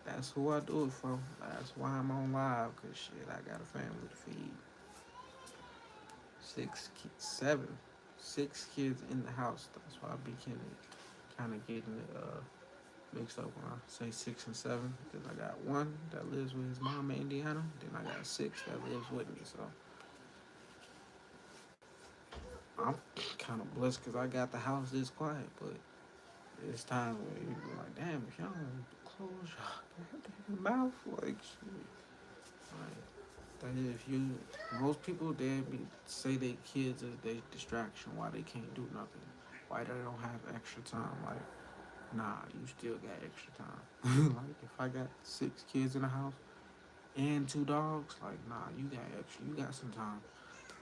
that's who I do it for. That's why I'm on live, because shit, I got a family to feed. 7. 6 kids in the house. That's why I be kind of getting it mixed up when I say 6 and 7. Because I got one that lives with his mom in Indiana. Then I got 6 that lives with me. So I'm kind of blessed because I got the house this quiet. But it's times where you be like, damn, if y'all don't close your goddamn mouth, like shit. Like, that if you, most people they be say they kids is their distraction, why they can't do nothing, why they don't have extra time. Like, nah, you still got extra time. Like if I got 6 kids in the house and 2 dogs, like nah, you got extra, you got some time.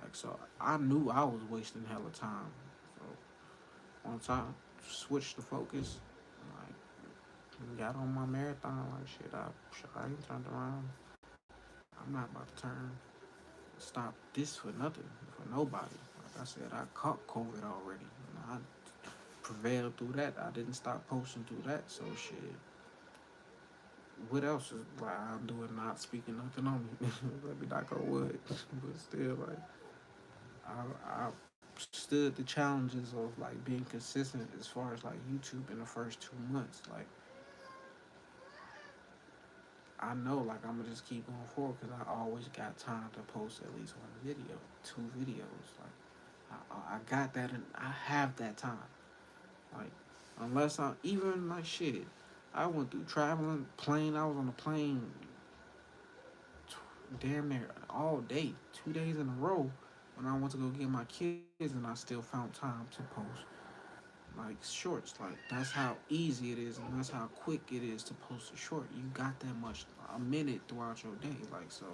Like so, I knew I was wasting hella time. So once I switched the focus, like got on my marathon, like I ain't turned around. I'm not about to stop this for nothing, for nobody. Like I said, I caught COVID already. I prevailed through that. I didn't stop posting through that. So shit. What else is like I'm doing? Not speaking nothing on me. Let me knock on wood. But still, like I stood the challenges of like being consistent as far as like YouTube in the first 2 months. Like I know, like I'm gonna just keep going forward because I always got time to post at least one video, 2 videos. Like I got that, and I have that time. Like, unless I even like shit, I went through traveling, plane. I was on a plane damn near all day, 2 days in a row. When I went to go get my kids, and I still found time to post like shorts. Like that's how easy it is, and that's how quick it is to post a short. You got that much a minute throughout your day. Like so,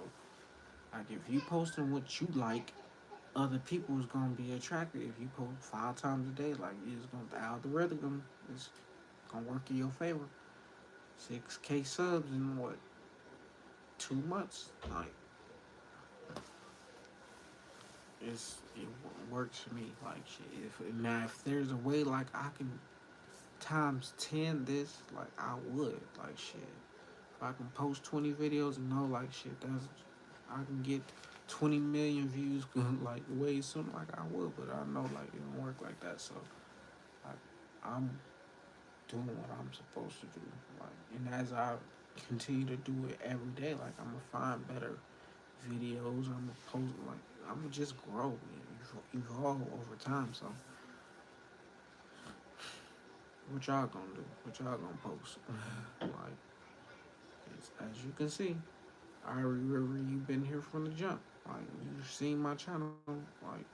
like if you posting what you like, other people is gonna be attracted. If you post 5 times a day, like it's gonna the algorithm is gonna work in your favor. 6K subs in what 2 months? Like it works for me. Like shit. If there's a way like I can times 10 this, like I would. Like shit. If I can post 20 videos and know like shit, that's I can get 20 million views like way soon. Like I would, but I know like it don't work like that. So like I'm doing what I'm supposed to do. Like, and as I continue to do it every day, like I'm gonna find better videos. I'm gonna post like I'm gonna just grow and evolve over time. So, what y'all gonna do? What y'all gonna post? Like, as you can see, I remember you've been here from the jump. Like, you've seen my channel like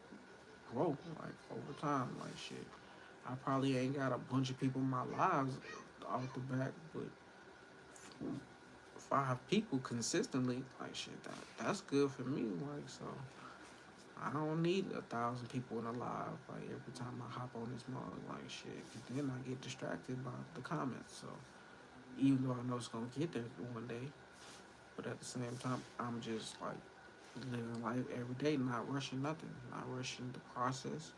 grow like over time. Like shit, I probably ain't got a bunch of people in my lives off the back, but 5 people consistently, like shit, that's good for me. Like so, I don't need 1,000 people in a live. Like every time I hop on this mug, like shit. Then I get distracted by the comments. So even though I know it's gonna get there one day, but at the same time, I'm just like living life every day, not rushing nothing, not rushing the process.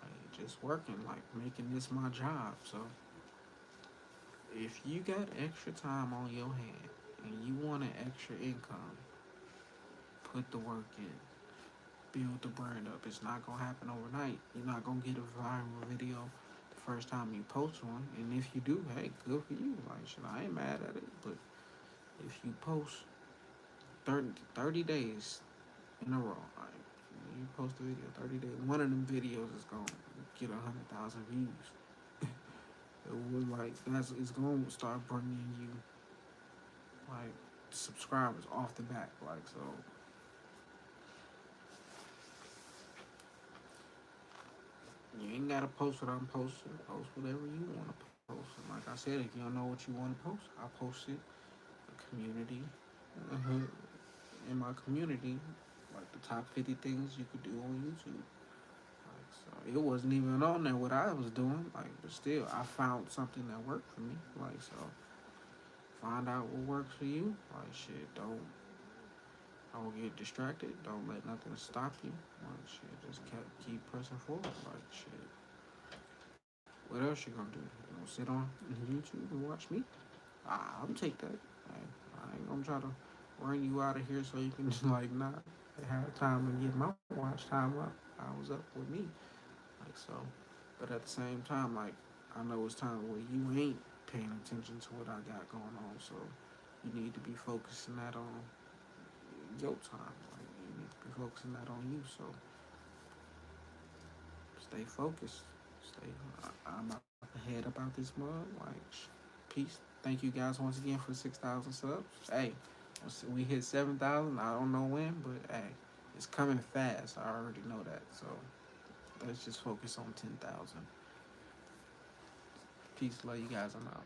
Like, just working, like making this my job. So if you got extra time on your hand and you want an extra income, put the work in. Build the brand up. It's not gonna happen overnight. You're not gonna get a viral video the first time you post one. And if you do, hey, good for you. Like shit, I ain't mad at it. But if you post 30 days in a row, like you post a video 30 days, one of them videos is gonna get 100,000 views. It was like it's gonna start bringing you like subscribers off the bat. Like so, you ain't gotta post what I'm posting. Post whatever you want to post. And like I said, if you don't know what you want to post, I'll post it. The community, uh, in my community, like the top 50 things you could do on YouTube. Like so, it wasn't even on there what I was doing. Like, but still, I found something that worked for me. Like so, find out what works for you. Like shit, don't get distracted. Don't let nothing stop you. Like shit, just keep pressing forward. Like shit. What else you gonna do? You gonna sit on YouTube and watch me? I'll take that. I ain't gonna try to run you out of here so you can just like not have time to get my watch time up. I was up with me. Like so. But at the same time, like I know it's time where you ain't paying attention to what I got going on. So you need to be focusing that on your time. Like you need to be focusing that on you. So stay focused. Stay. I'm about to head up out this mug. Like peace. Thank you guys once again for 6,000 subs. Hey, we hit 7,000. I don't know when, but hey, it's coming fast. I already know that. So let's just focus on 10,000. Peace. Love you guys. I'm out.